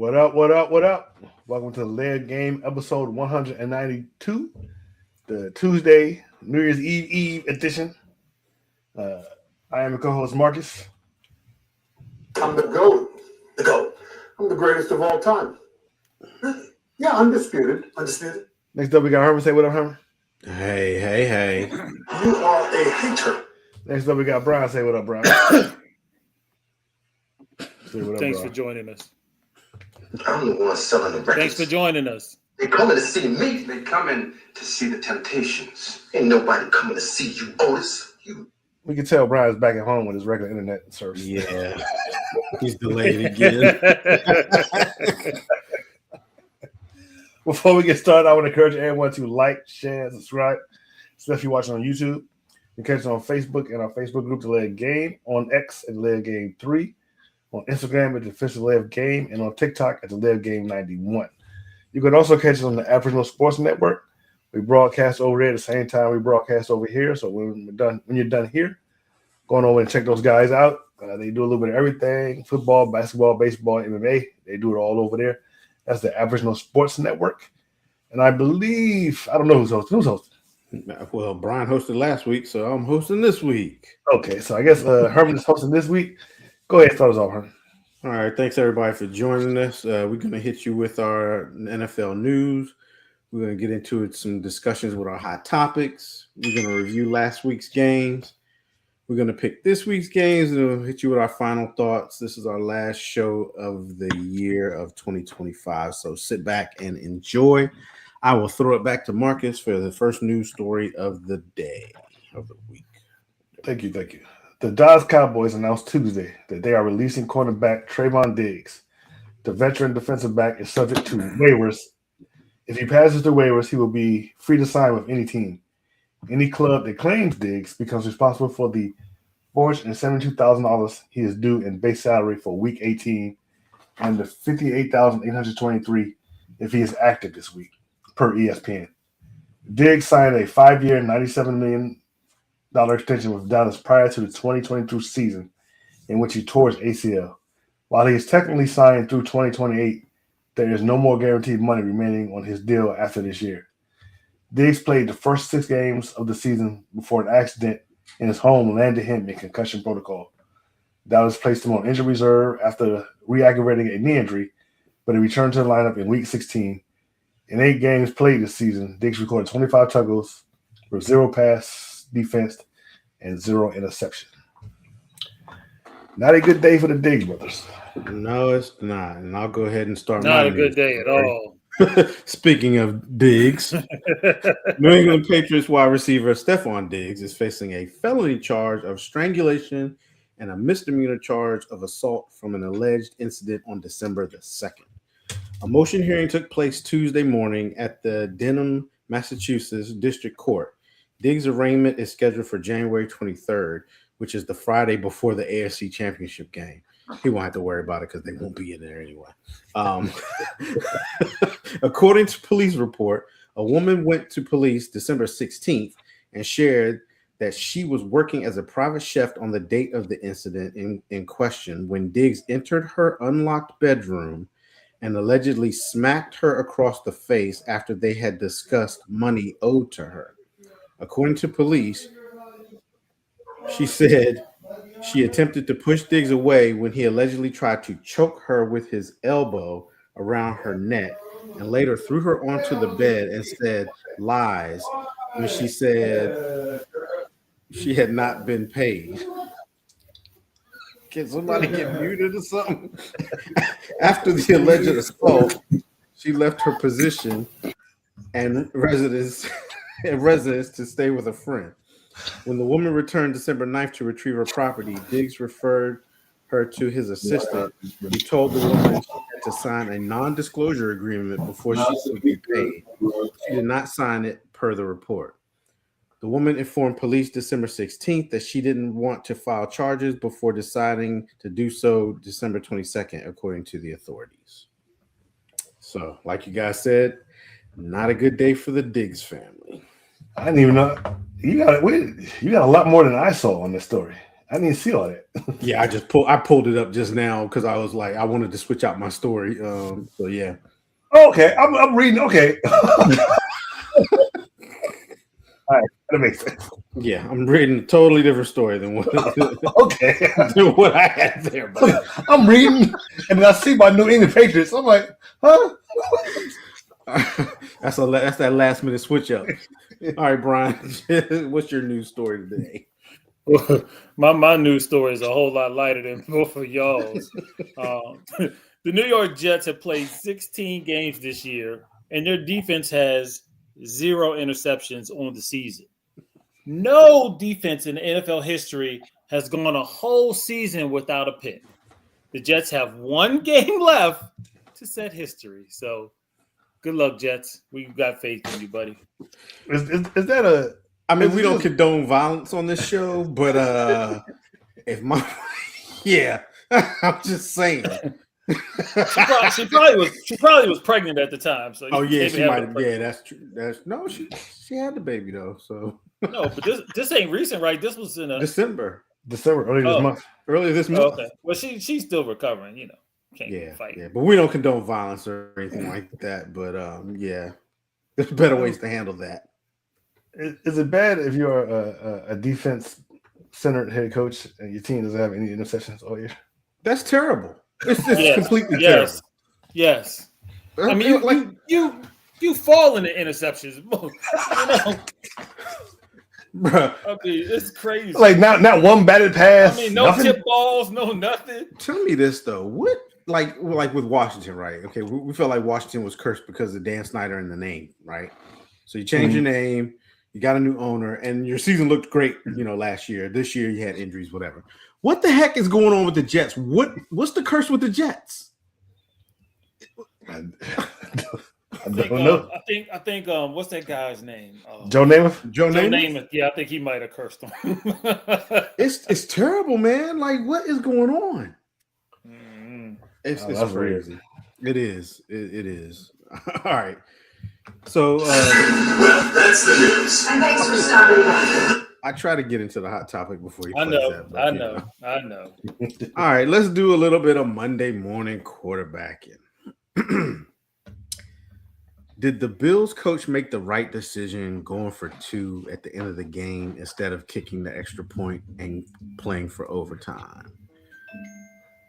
What up, what up, what up? Welcome to the Layered Game episode 192, the Tuesday, New Year's Eve edition. Uh, I am your co-host Marcus. I'm the GOAT. The GOAT. I'm the greatest of all time. Really? Yeah, undisputed. Undisputed. Next up, we got Herman. Say what up, Herman. Hey. You are a hater. Next up, we got Brian. Say what up, Brian. Say what up, Thanks Brian. for joining us. I'm the one selling the records. Thanks for joining us. They coming to see me. They coming to see the Temptations. Ain't nobody coming to see you, Otis. You. We can tell Brian's back at home with his regular internet service. Yeah. He's delayed again. Before we get started, I want to encourage everyone to like, share, and subscribe, especially if you're watching on YouTube. You can catch us on Facebook and our Facebook group, The Layered Game, on X at The Layered Game 3, on Instagram at The Official Layered Game, and on TikTok at The Layered Game 91. You can also catch us on the Aboriginal Sports Network. We broadcast over there at the same time we broadcast over here. So when you're done here, go on over and check those guys out. They do a little bit of everything: football, basketball, baseball, MMA. They do it all over there. That's the Aboriginal Sports Network. And I believe, I don't know who's hosting. Who's hosting? Well, Brian hosted last week, so I'm hosting this week. Okay, so I guess Herman is hosting this week. Go ahead and start us off, Herman. All right, thanks everybody for joining us. We're going to hit you with our NFL news. We're going to get into some discussions with our hot topics. We're going to review last week's games. We're going to pick this week's games and we'll hit you with our final thoughts. This is our last show of the year of 2025, so sit back and enjoy. I will throw it back to Marcus for the first news story of the day, of the week. Thank you. The Dallas Cowboys announced Tuesday that they are releasing cornerback Trayvon Diggs. The veteran defensive back is subject to waivers. If he passes the waivers, he will be free to sign with any team. Any club that claims Diggs becomes responsible for the $472,000 he is due in base salary for Week 18 and the $58,823 if he is active this week, per ESPN. Diggs signed a 5-year, $97 million extension with Dallas prior to the 2022 season, in which he tore his ACL. While he is technically signed through 2028, there is no more guaranteed money remaining on his deal after this year. Diggs played the first 6 games of the season before an accident in his home landed him in concussion protocol. Dallas placed him on injury reserve after re-aggravating a knee injury, but he returned to the lineup in Week 16. In 8 games played this season, Diggs recorded 25 tackles with 0 pass defense and 0 interception. Not a good day for the Diggs brothers. No, it's not. And I'll go ahead and start. Not a good day at all. Speaking of Diggs, New England Patriots wide receiver Stephon Diggs is facing a felony charge of strangulation and a misdemeanor charge of assault from an alleged incident on December the 2nd. A motion hearing took place Tuesday morning at the Denham, Massachusetts District Court. Diggs' arraignment is scheduled for January 23rd, which is the Friday before the AFC Championship game. He won't have to worry about it because they won't be in there anyway. According to police report, a woman went to police December 16th and shared that she was working as a private chef on the date of the incident in question when Diggs entered her unlocked bedroom and allegedly smacked her across the face after they had discussed money owed to her. According to police, she said she attempted to push Diggs away when he allegedly tried to choke her with his elbow around her neck and later threw her onto the bed and said lies when she said she had not been paid. Can somebody get muted or something? After the alleged assault, she left her position and residence to stay with a friend. When the woman returned December 9th to retrieve her property, Diggs referred her to his assistant. He told the woman she had to sign a non-disclosure agreement before she could be paid. She did not sign it per the report. The woman informed police December 16th that she didn't want to file charges before deciding to do so December 22nd, according to the authorities. So, like you guys said, not a good day for the Diggs family. I didn't even know. You got a lot more than I saw on this story. I didn't see all that. Yeah, I pulled it up just now because I was like, I wanted to switch out my story. So yeah. Okay, I'm reading. Okay. All right, that makes sense. Yeah, I'm reading a totally different story than what, Okay. than what I had there. But I'm reading, and then I see my New England Patriots. I'm like, huh? that's that last minute switch up. All right, Brian, what's your news story today? My news story is a whole lot lighter than both of y'all's. The New York Jets have played 16 games this year, and their defense has 0 interceptions on the season. No defense in NFL history has gone a whole season without a pick. The Jets have 1 game left to set history. So good luck, Jets. We got faith in you, buddy. Is that a? I mean, we don't condone violence on this show, but if my yeah, I'm just saying. She probably was pregnant at the time. So Oh yeah, she might have. have. Yeah, that's true. She had the baby though. So No, but this ain't recent, right? This was in December, December earlier this month. okay. Well, she's still recovering. Can't Yeah, fight. yeah, but we don't condone violence or anything like that. But yeah, there's better ways to handle that. Is it bad if you're a defense-centered head coach and your team doesn't have any interceptions all year? That's terrible. It's Yes, completely yes, yes. terrible. I mean, you fall into interceptions. Bruh, I mean, it's crazy. Like not one batted pass. I mean, no nothing? tip balls, no nothing. tell me this though. What like with Washington, right? Okay, we felt like Washington was cursed because of Dan Snyder in the name, right? So you changed your name, you got a new owner, and your season looked great, last year. This year you had injuries, whatever. What the heck is going on with the Jets? What's the curse with the Jets? I don't know. I think what's that guy's name? Joe Namath? Joe Joe Namath? Namath. Yeah, I think he might have cursed him. It's terrible, man. Like, what is going on? Mhm. It's That's crazy. It is. It is. All right. So Well, that's the news. And thanks for stopping by. I try to get into the hot topic before you. I plays know, that, but, I you know, I know. All right, let's do a little bit of Monday morning quarterbacking. Did the Bills coach make the right decision going for 2 at the end of the game instead of kicking the extra point and playing for overtime?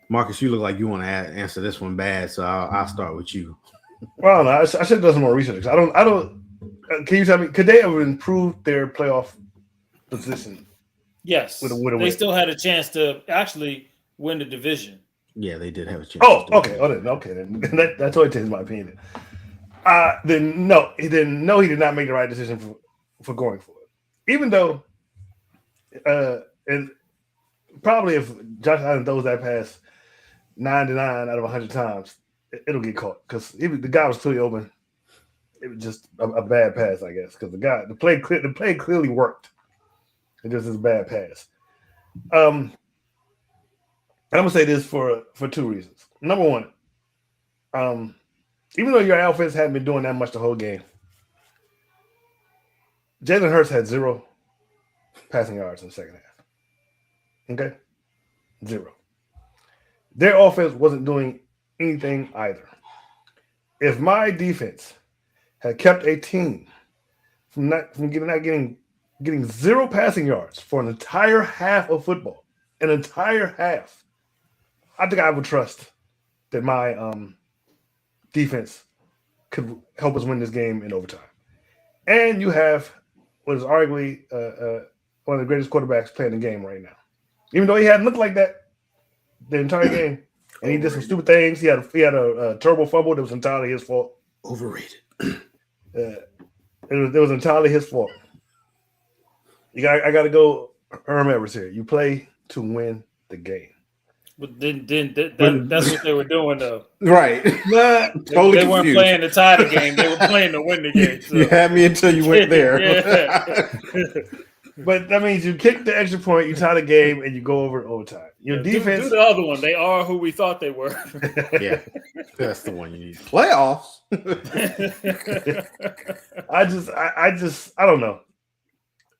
Marcus, you look like you want to answer this one bad, so I'll start with you. Well, I don't know. I should have done some more research. I don't. Can you tell me? Could they have improved their playoff position? Yes, With a they win. still had a chance to actually win the division. Yeah, they did have a chance. Oh, to do okay. Then that's what changed my opinion. Then no, he didn't. No, he did not make the right decision for going for it. Even though, and probably if Josh Allen throws that pass 99 out of 100 times, it'll get caught because the guy was clearly open. It was just a bad pass, I guess, because the play clearly worked. It just is a bad pass. I'm gonna say this for 2 reasons. Number one, even though your offense hadn't been doing that much the whole game, Jalen Hurts had 0 passing yards in the second half. Okay? 0. Their offense wasn't doing anything either. If my defense had kept a team from getting 0 passing yards for an entire half of football, an entire half, I think I would trust that my defense could help us win this game in overtime. And you have what is arguably one of the greatest quarterbacks playing the game right now. Even though he hadn't looked like that the entire game, and he did some stupid things. He had a terrible fumble that was entirely his fault. Overrated. It was entirely his fault. I got to go Herm Edwards here. You play to win the game. But that's what they were doing, though. Right. Totally They weren't confused. playing to tie the game. They were playing to win the game. So. You had me until you went there. Yeah. But that means you kick the extra point, you tie the game, and you go over overtime. Your defense. Do the other one. They are who we thought they were. Yeah, that's the one you need. Playoffs. I don't know.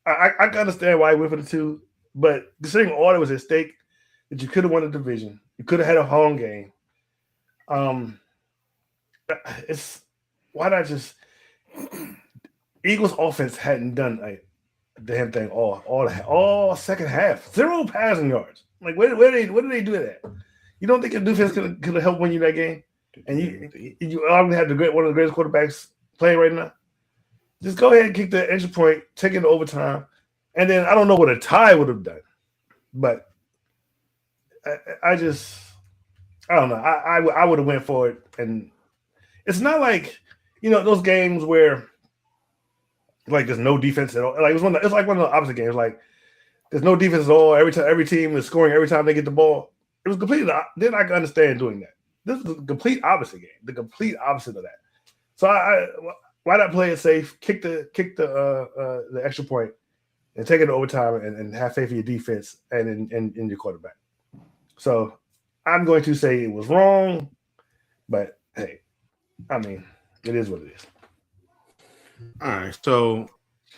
I can understand why he went for the 2. But considering all that was at stake, that you could have won the division, you could have had a home game. It's why not just Eagles offense hadn't done a damn thing all second half. 0 passing yards. Like where did they do that? You don't think your defense could have helped win you that game? And you already had one of the greatest quarterbacks playing right now. Just go ahead and kick the extra point, take it to overtime, and then I don't know what a tie would have done, but I don't know. I would have went for it, and it's not like those games where like there's no defense at all. Like it's like one of the opposite games. Like there's no defense at all. Every team is scoring every time they get the ball. It was completely. Then I can understand doing that. This is the complete opposite game. The complete opposite of that. So why not play it safe? Kick the extra point and take it to overtime and have faith in your defense and in your quarterback. So I'm going to say it was wrong, but hey, I mean, it is what it is. All right. So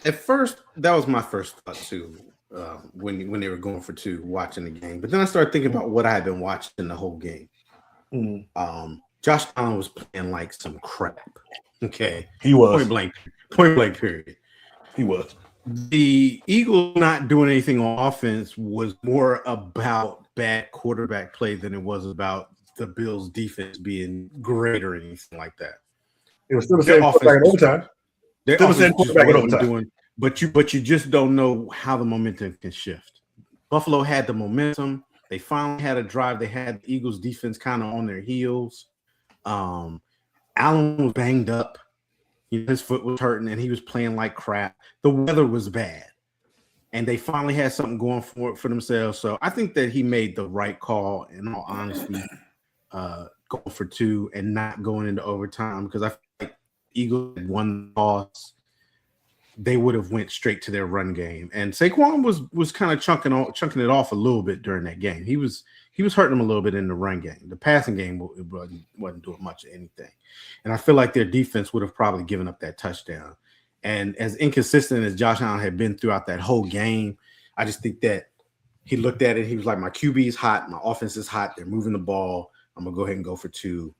at first, that was my first thought too. When they were going for 2, watching the game, but then I started thinking about what I had been watching the whole game. Mm-hmm. Josh Allen was playing like some crap. Okay, he was point blank. Period. He was. The Eagles not doing anything on offense was more about bad quarterback play than it was about the Bills' defense being great or anything like that. It was still the same quarterback in overtime. Still the same quarterback in overtime. But you just don't know how the momentum can shift. Buffalo had the momentum. They finally had a drive. They had the Eagles defense kind of on their heels. Allen was banged up. His foot was hurting, and he was playing like crap. The weather was bad, and they finally had something going for themselves. So I think that he made the right call, in all honesty, going for 2 and not going into overtime, because I feel like Eagles had won the toss. They would have went straight to their run game, and Saquon was kind of chunking it off a little bit during that game. He was hurting them a little bit in the run game. The passing game wasn't doing much of anything, and I feel like their defense would have probably given up that touchdown. And as inconsistent as Josh Allen had been throughout that whole game, I just think that he looked at it. He was like, "My QB is hot. My offense is hot. They're moving the ball. I'm gonna go ahead and go for 2.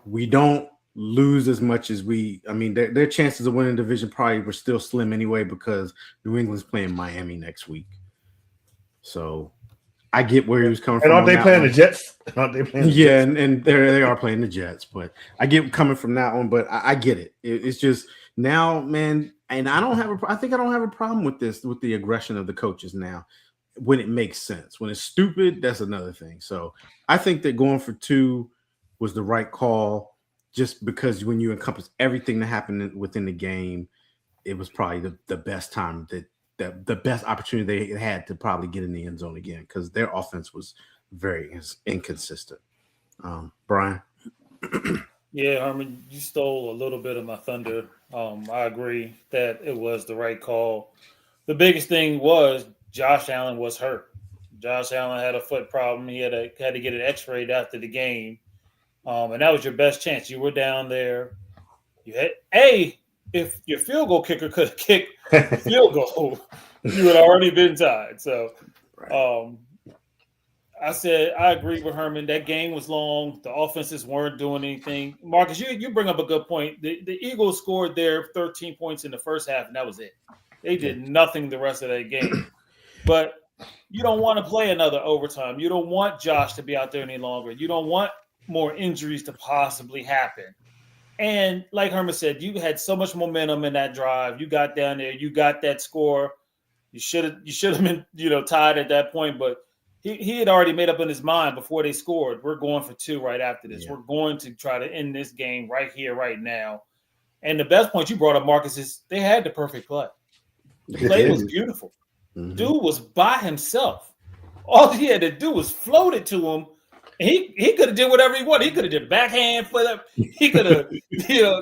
We don't lose as much as their chances of winning the division probably were still slim anyway, because New England's playing Miami next week. So I get where he was coming from. And aren't they playing the Jets? Yeah, and they are playing the Jets, but I get coming from that one, but I get it. It's just now, man, and I don't have a problem with this, with the aggression of the coaches now, when it makes sense. When it's stupid, that's another thing. So I think that going for 2 was the right call, just because when you encompass everything that happened within the game, it was probably the best time the best opportunity they had to probably get in the end zone again, because their offense was very inconsistent. Brian? Yeah, Herman, you stole a little bit of my thunder. I agree that it was the right call. The biggest thing was Josh Allen was hurt. Josh Allen had a foot problem. He had to get it x-rayed after the game. And that was your best chance. You were down there. You had if your field goal kicker could have kicked the field goal, you had already been tied. So I said I agree with Herman. That game was long. The offenses weren't doing anything. Marcus, you bring up a good point. The Eagles scored their 13 points in the first half, and that was it. They did nothing the rest of that game. But you don't want to play another overtime. You don't want Josh to be out there any longer. You don't want more injuries to possibly happen. And like Herman said, you had so much momentum in that drive. You got down there. You got that score. You should have been, tied at that point. But he had already made up in his mind before they scored. We're going for 2 right after this. Yeah. We're going to try to end this game right here, right now. And the best point you brought up, Marcus, is they had the perfect play. The play was beautiful. Mm-hmm. Dude was by himself. All he had to do was float it to him. He could have did whatever he wanted. He could have did a backhand flip. He could have,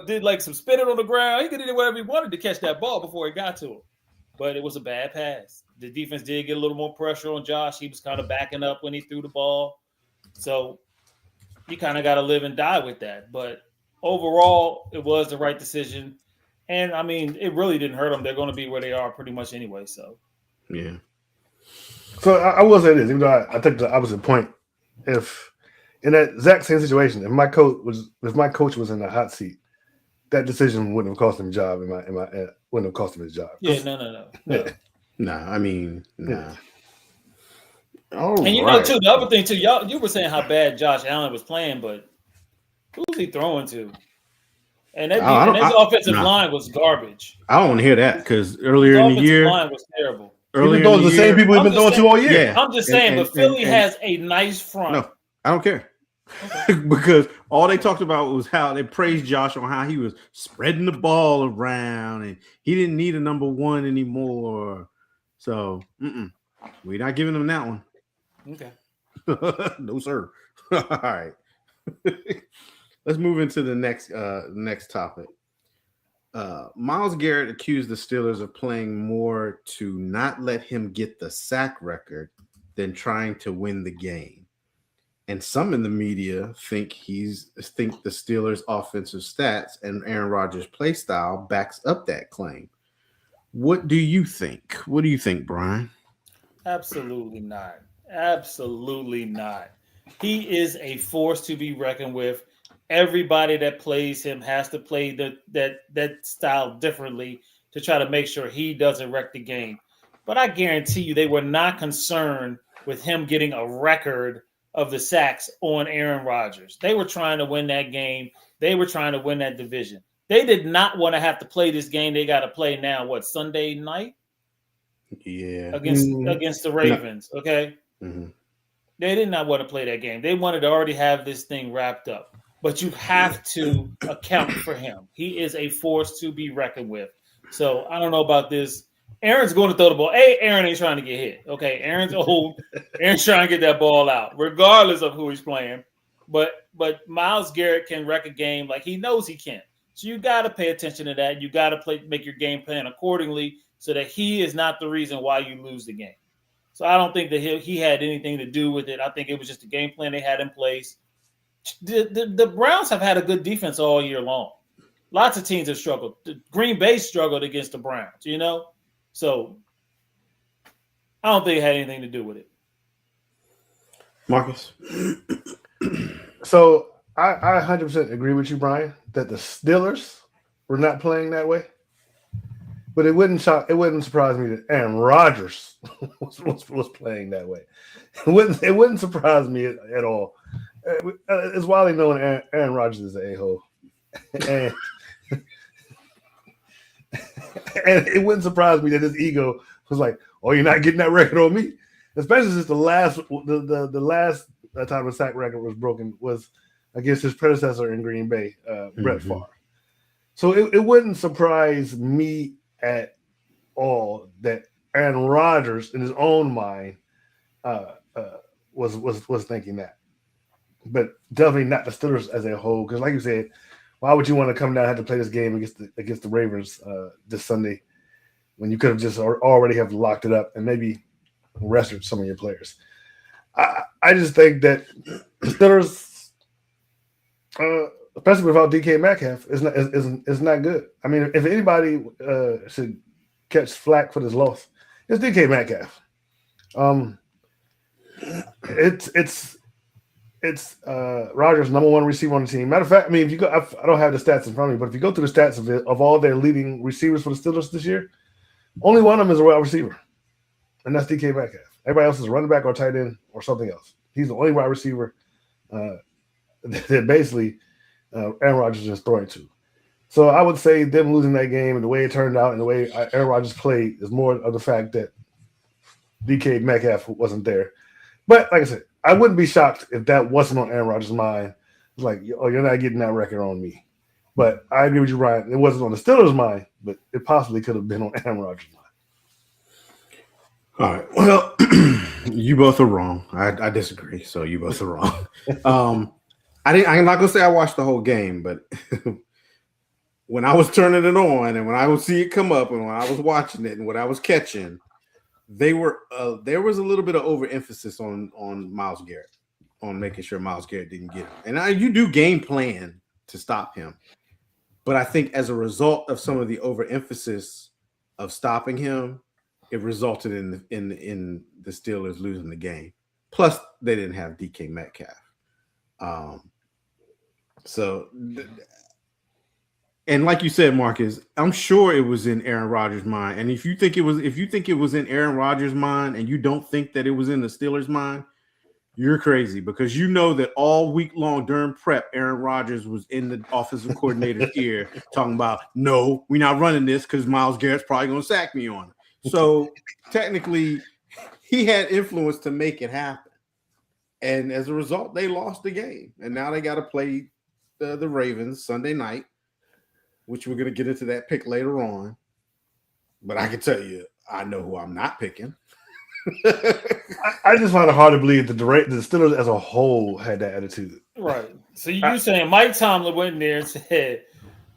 did like some spinning on the ground. He could have did whatever he wanted to catch that ball before it got to him. But it was a bad pass. The defense did get a little more pressure on Josh. He was kind of backing up when he threw the ball. So you kind of got to live and die with that. But overall, it was the right decision. And, I mean, it really didn't hurt them. They're going to be where they are pretty much anyway. So, yeah. So I will say this, even though I took the opposite point. If in that exact same situation, if my coach was in the hot seat, that decision wouldn't have cost him a job. Wouldn't have cost him his job. Yeah, no. Yeah. Nah, I mean, nah. Yeah. All And you right. know, too, the other thing too, you were saying how bad Josh Allen was playing, but who's he throwing to? And his offensive line was garbage. I don't want to hear that because earlier His in the offensive year, line was terrible. earlier Those in the the same year, people we've been throwing to all year. Yeah. I'm just saying, but Philly has a nice front. No, I don't care. Because all they talked about was how they praised Josh on how he was spreading the ball around and he didn't need a number one anymore. So we're not giving him that one. Okay. No, sir. All right. Let's move into the next topic. Myles Garrett accused the Steelers of playing more to not let him get the sack record than trying to win the game. And some in the media think the Steelers' offensive stats and Aaron Rodgers' play style backs up that claim. What do you think? What do you think, Brian? Absolutely not. Absolutely not. He is a force to be reckoned with. Everybody that plays him has to play that style differently to try to make sure he doesn't wreck the game. But I guarantee you they were not concerned with him getting a record of the sacks on Aaron Rodgers. They were trying to win that game. They were trying to win that division. They did not want to have to play this game they got to play now, Sunday night? Yeah. Against the Ravens, okay? Mm-hmm. They did not want to play that game. They wanted to already have this thing wrapped up. But you have to account for him. He is a force to be reckoned with. So I don't know about this. Aaron's going to throw the ball. Aaron ain't trying to get hit. Okay, Aaron's old. Aaron's trying to get that ball out, regardless of who he's playing. But Myles Garrett can wreck a game like he knows he can. So you got to pay attention to that. You got to make your game plan accordingly so that he is not the reason why you lose the game. So I don't think that he had anything to do with it. I think it was just the game plan they had in place. The Browns have had a good defense all year long. Lots of teams have struggled. Green Bay struggled against the Browns, So I don't think it had anything to do with it. Marcus? So I 100% agree with you, Brian, that the Steelers were not playing that way. But it wouldn't surprise me that Aaron Rodgers was playing that way. It wouldn't surprise me at all. It's widely known Aaron Rodgers is an a-hole. And it wouldn't surprise me that his ego was like, "Oh, you're not getting that record on me." Especially since the last time the sack record was broken was against his predecessor in Green Bay, Brett Favre. So it wouldn't surprise me at all that Aaron Rodgers, in his own mind, was thinking that. But definitely not the Steelers as a whole, because like you said, why would you want to come down and have to play this game against the Ravens this Sunday when you could have just already have locked it up and maybe rested some of your players? I just think that the Steelers, especially without DK Metcalf, is not good. I mean, if anybody should catch flack for this loss, it's DK Metcalf. It's Rodgers' number one receiver on the team. Matter of fact, I mean, if you go, I don't have the stats in front of me, but if you go through the stats of all their leading receivers for the Steelers this year, only one of them is a wide receiver, and that's DK Metcalf. Everybody else is a running back or tight end or something else. He's the only wide receiver that basically Aaron Rodgers is throwing to. So I would say them losing that game and the way it turned out and the way Aaron Rodgers played is more of the fact that DK Metcalf wasn't there. But like I said, I wouldn't be shocked if that wasn't on Aaron Rodgers' mind. It's like, oh, you're not getting that record on me. But I agree with you, Ryan. It wasn't on the Steelers' mind, but it possibly could have been on Aaron Rodgers' mind. All right. Well, you both are wrong. I disagree. So you both are wrong. I'm not gonna say I watched the whole game, but when I was turning it on and when I would see it come up and when I was watching it and what I was catching, there was a little bit of overemphasis on Myles Garrett, on making sure Myles Garrett didn't get him. And you do game plan to stop him, but I think as a result of some of the overemphasis of stopping him, it resulted in the Steelers losing the game. Plus, they didn't have DK Metcalf. And like you said, Marcus, I'm sure it was in Aaron Rodgers' mind. And if you think it was in Aaron Rodgers' mind, and you don't think that it was in the Steelers' mind, you're crazy, because you know that all week long during prep, Aaron Rodgers was in the offensive coordinator's ear talking about, no, we're not running this because Myles Garrett's probably going to sack me on it. So technically, he had influence to make it happen. And as a result, they lost the game. And now they got to play the Ravens Sunday night, which we're going to get into that pick later on. But I can tell you, I know who I'm not picking. I just find it hard to believe that the Steelers as a whole had that attitude. Right. So you saying Mike Tomlin went in there and said,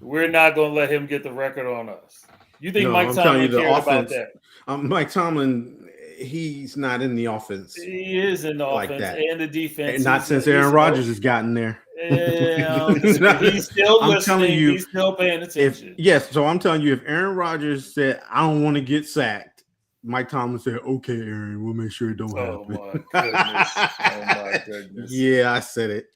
we're not going to let him get the record on us. You think Mike Tomlin cared about that? Mike Tomlin, he's not in the offense. He is in the like offense that. and the defense. And not since Aaron Rodgers has gotten there. Yeah, he's still listening. He's still paying attention. So I'm telling you, if Aaron Rodgers said, I don't want to get sacked, Mike Tomlin said, okay, Aaron, we'll make sure it don't happen. My goodness. Yeah, I said it.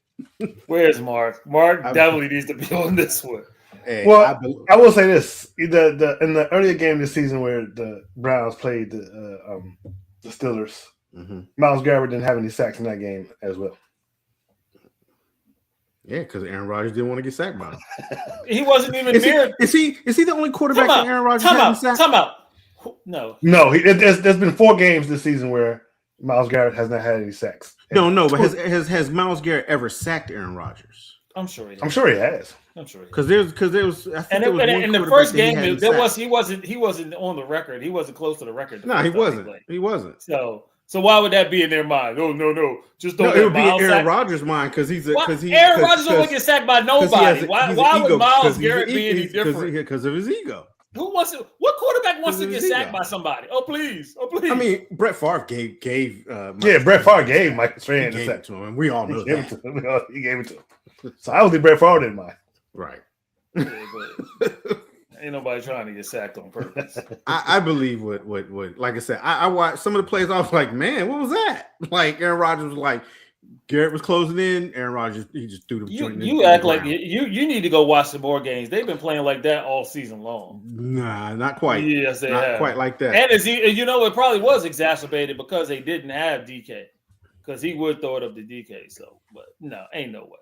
Where's Mark? Mark definitely needs to be on this one. Hey, well, I will say this: in the earlier game this season where the Browns played the Steelers, Myles Garrett didn't have any sacks in that game as well. Yeah, because Aaron Rodgers didn't want to get sacked by him. He wasn't even near. Is he the only quarterback that Aaron Rodgers hasn't sacked? Time out. No. There's been 4 games this season where Myles Garrett has not had any sacks. No, but has Myles Garrett ever sacked Aaron Rodgers? I'm sure he has. I'm sure he has. Because there was. I think in the first game, he wasn't on the record. He wasn't close to the record. No, he wasn't. He wasn't. So why would that be in their mind? Oh no, just don't. No, it would be in Aaron Rodgers' mind because Aaron Rodgers don't get sacked by nobody. Why would Myles Garrett be any different? Because of his ego. What quarterback wants to get sacked by somebody? Oh please. I mean, Brett Favre gave. Brett Favre gave Michael Strahan the sack to him, and we all know that. He gave it to him. So I don't think Brett Favre didn't mind. Right. Ain't nobody trying to get sacked on purpose. I believe what like I said, I watched some of the plays. I was like, man, what was that? Like Aaron Rodgers was like, Garrett was closing in. Aaron Rodgers, he just threw the joint. You act like you need to go watch some more games. They've been playing like that all season long. Nah, not quite. Yes, they not have. Quite like that. And it probably was exacerbated because they didn't have DK, because he would throw it up to DK. So, but no, ain't no way.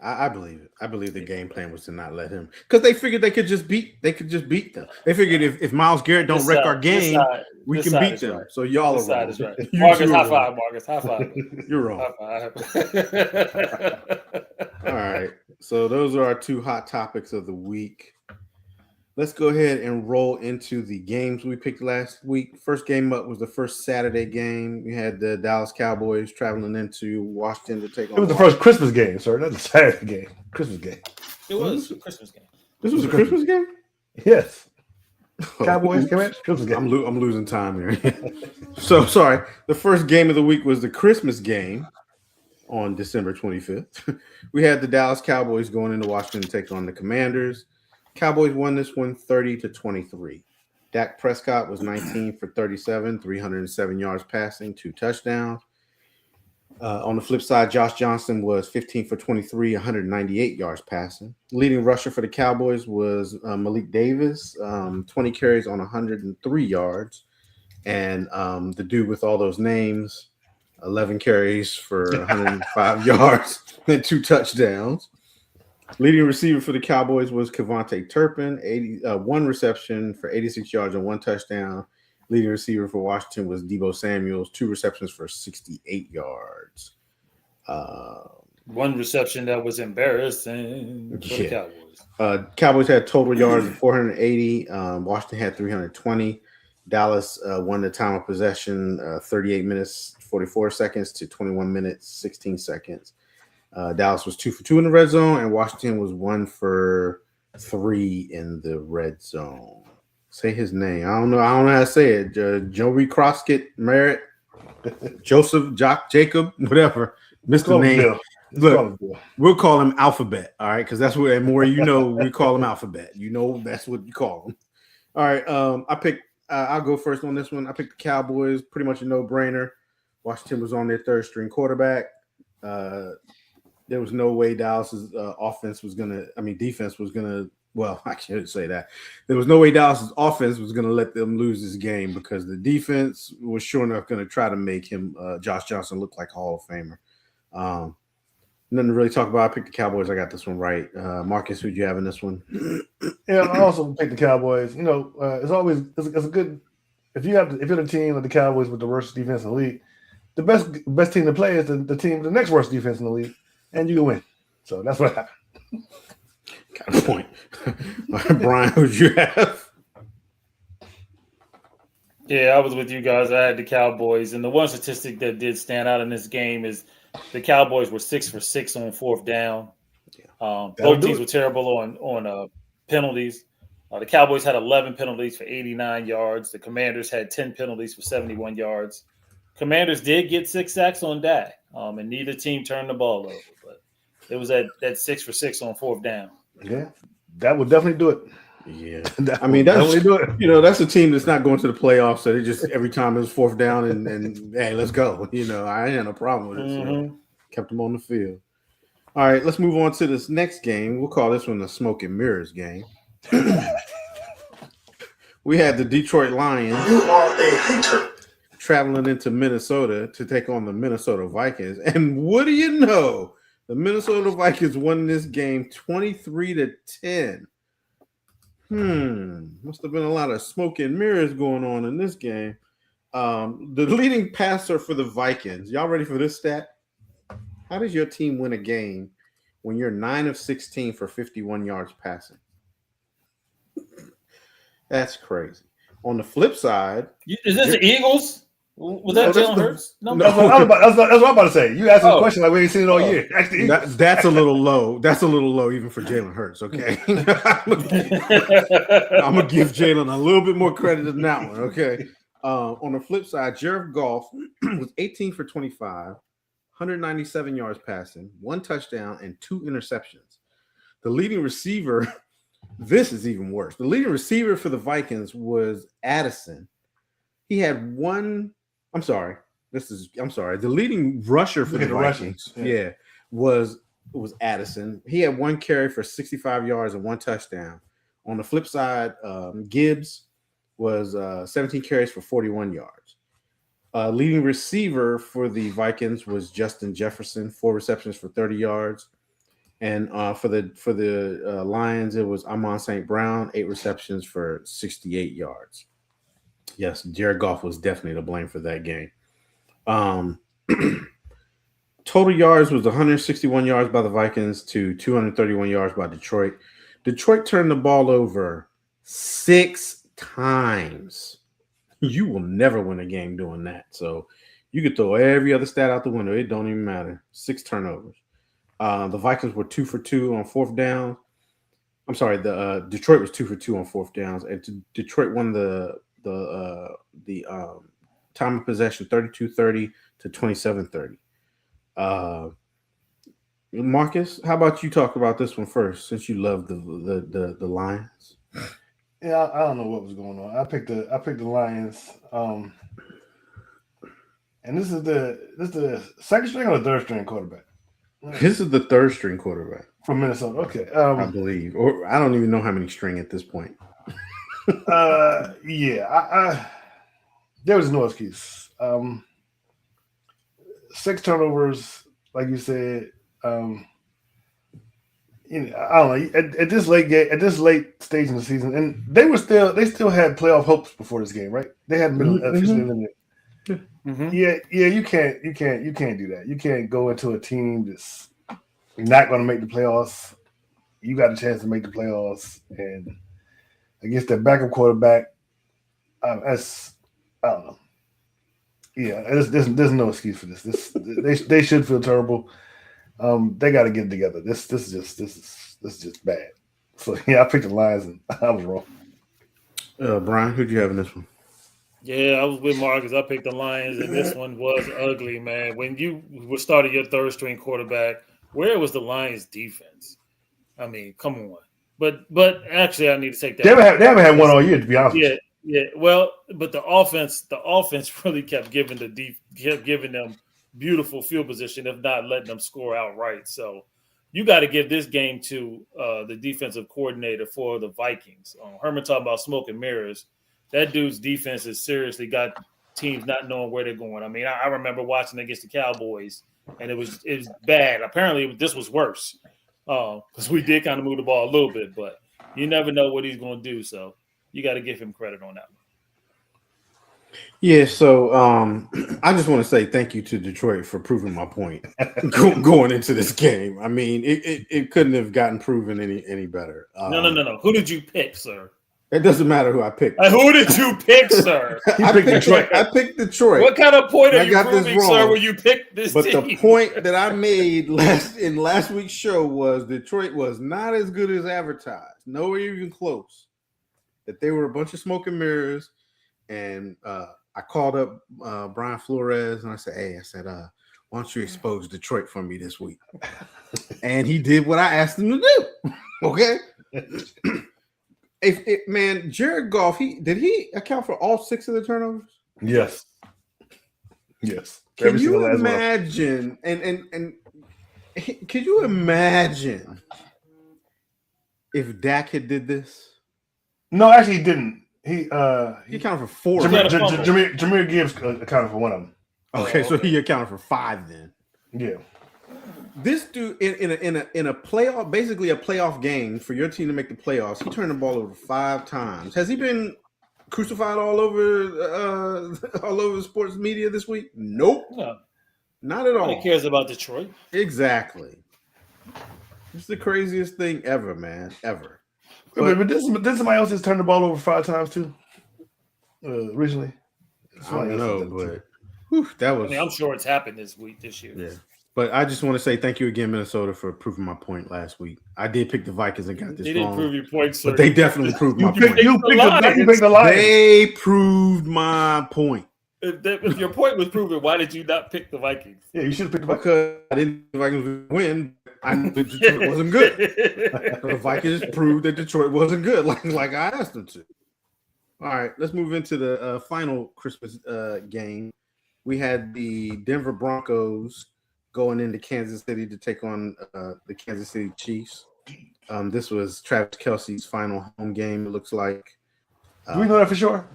I believe it. I believe the game plan was to not let him, because they figured they could just beat them. They figured if Myles Garrett don't wreck our game, we can beat them. Right. So y'all are wrong. Is right. Marcus, high five. Marcus, high five. You're wrong. High five. All right. So those are our 2 hot topics of the week. Let's go ahead and roll into the games we picked last week. First game up was the first Saturday game. We had the Dallas Cowboys traveling into Washington to take on. It was the first Christmas game, sir. Not the Saturday game. Christmas game. It was a Christmas game. This was a Christmas game? Yes. Cowboys game at Christmas game. I'm losing time here. So sorry. The first game of the week was the Christmas game on December 25th. We had the Dallas Cowboys going into Washington to take on the Commanders. Cowboys won this one 30-23. Dak Prescott was 19 for 37, 307 yards passing, 2 touchdowns. On the flip side, Josh Johnson was 15 for 23, 198 yards passing. Leading rusher for the Cowboys was Malik Davis, 20 carries on 103 yards. And the dude with all those names, 11 carries for 105 yards and 2 touchdowns. Leading receiver for the Cowboys was Kevontae Turpin, 1 reception for 86 yards and 1 touchdown. Leading receiver for Washington was Deebo Samuels, 2 receptions for 68 yards. 1 reception that was embarrassing for the Cowboys. Cowboys had total yards of 480. Washington had 320. Dallas won the time of possession 38 minutes, 44 seconds to 21 minutes, 16 seconds. Dallas was 2 for 2 in the red zone, and Washington was 1 for 3 in the red zone. Say his name. I don't know how to say it. Joey Croskett, Merritt, Joseph, Jacob, whatever. Mr. Name. Look, we'll call him Alphabet. All right, because that's what, and more we call him Alphabet. That's what you call him. All right. I picked I'll go first on this one. I picked the Cowboys, pretty much a no-brainer. Washington was on their third-string quarterback. There was no way Dallas's defense was going to, well, I shouldn't say that. There was no way Dallas's offense was going to let them lose this game because the defense was sure enough going to try to make him, Josh Johnson, look like a Hall of Famer. Nothing to really talk about. I picked the Cowboys. I got this one right. Marcus, who'd you have in this one? Yeah, I also picked the Cowboys. You know, it's a good if you're the team of the Cowboys with the worst defense in the league, the best team to play is the team with the next worst defense in the league, and you can win. So that's what happened. Got a point. Brian, who'd you have? Yeah, I was with you guys. I had the Cowboys, and the one statistic that did stand out in this game is the Cowboys were 6 for 6 on fourth down. Both teams were terrible on penalties. The Cowboys had 11 penalties for 89 yards. The Commanders had 10 penalties for 71 yards. Commanders did get 6 sacks on Dak, and neither team turned the ball over. But it was that 6 for 6 on fourth down. Yeah, that would definitely do it. Yeah, I mean that's do it. That's a team that's not going to the playoffs, so they just every time it was fourth down and hey, let's go. I had no problem with it. So kept them on the field. All right, let's move on to this next game. We'll call this one the Smoke and Mirrors game. We had the Detroit Lions. You are a hater. Traveling into Minnesota to take on the Minnesota Vikings, and what do you know? The Minnesota Vikings won this game 23-10. Must have been a lot of smoke and mirrors going on in this game. The leading passer for the Vikings. Y'all ready for this stat? How does your team win a game when you're 9 of 16 for 51 yards passing? That's crazy. On the flip side, is this the Eagles? Was that Jalen Hurts? No, that's what I'm about to say. You asked a question like we ain't seen it all year. That's a little low. That's a little low even for Jalen Hurts. Okay, I'm gonna give Jalen a little bit more credit than that one. Okay. On the flip side, Jared Goff was 18 for 25, 197 yards passing, 1 touchdown, and 2 interceptions. The leading receiver. This is even worse. The leading receiver for the Vikings was Addison. He had one. I'm sorry. The leading rusher for the Vikings, was Addison. He had 1 carry for 65 yards and 1 touchdown. On the flip side, Gibbs was 17 carries for 41 yards. Leading receiver for the Vikings was Justin Jefferson, 4 receptions for 30 yards. And for the Lions, it was Amon St. Brown, 8 receptions for 68 yards. Yes, Jared Goff was definitely to blame for that game. Total yards was 161 yards by the Vikings to 231 yards by Detroit. Detroit turned the ball over 6 times. You will never win a game doing that. So you could throw every other stat out the window. It don't even matter. 6 turnovers. The Vikings were 2 for 2 on fourth down. I'm sorry, the Detroit was 2 for 2 on fourth downs, and Detroit won the time of possession 32-30 to 27-30. Marcus, how about you talk about this one first, since you love the Lions? Yeah, I don't know what was going on. I picked the Lions. And this is the second string or the third string quarterback? This is the third string quarterback from Minnesota. Okay, I believe, or I don't even know how many string at this point. Yeah, there was no excuse. 6 turnovers, like you said. I don't know. At this late stage in the season, and they still had playoff hopes before this game, right? They hadn't been officially eliminated. Mm-hmm. Yeah, you can't do that. You can't go into a team that's not going to make the playoffs. You got a chance to make the playoffs, and against their backup quarterback, I don't know. Yeah, there's no excuse for this. They should feel terrible. They got to get it together. This is just bad. So yeah, I picked the Lions and I was wrong. Brian, who'd you have in this one? Yeah, I was with Marcus. I picked the Lions, and this one was ugly, man. When you were starting your third string quarterback, where was the Lions defense? I mean, come on. But actually, I need to take that. They haven't had one all year, to be honest. Yeah, well, but the offense really kept giving them beautiful field position, if not letting them score outright. So you got to give this game to the defensive coordinator for the Vikings. Herman talking about smoke and mirrors. That dude's defense has seriously got teams not knowing where they're going. I mean, I remember watching against the Cowboys, and it was bad. Apparently, this was worse because we did kind of move the ball a little bit, but you never know what he's going to do. So you got to give him credit on that one. Yeah, so I just want to say thank you to Detroit for proving my point going into this game. I mean, it couldn't have gotten proven any better. No. Who did you pick, sir? It doesn't matter who I picked. Who did you pick, sir? I picked Detroit. I picked Detroit. What kind of point are you got this proving, wrong. sir, when you picked this But team? the point that I made last week's show was Detroit was not as good as advertised. Nowhere even close. That they were a bunch of smoke and mirrors. And I called up Brian Flores and I said, why don't you expose Detroit for me this week? And he did what I asked him to do. Okay. Man, Jared Goff, did he account for all 6 of the turnovers? Yes. Can you imagine? And could you imagine if Dak had did this? No, actually, he didn't. He accounted for 4. Jameer Gibbs accounted for one of them. Okay, so he accounted for 5 then. Yeah. This dude in a playoff, basically a playoff game for your team to make the playoffs, he turned the ball over 5 times. Has he been crucified all over the sports media this week? Nope. No. Not at all. Nobody cares about Detroit. Exactly. It's the craziest thing ever, man. Ever. But did somebody else just turn the ball over 5 times too? Recently? I don't know, but whew, that was. I mean, I'm sure it's happened this year. Yeah. But I just want to say thank you again, Minnesota, for proving my point last week. I did pick the Vikings and got this They didn't wrong. prove your point, sir. But they definitely proved my point. You picked the Lions. They proved my point. If your point was proven, why did you not pick the Vikings? Yeah, you should have picked the Vikings. Because I didn't think the Vikings would win. I knew that Detroit wasn't good. The Vikings proved that Detroit wasn't good, like I asked them to. All right, let's move into the final Christmas game. We had the Denver Broncos going into Kansas City to take on the Kansas City Chiefs. This was Travis Kelce's final home game, it looks like. Do we know that for sure?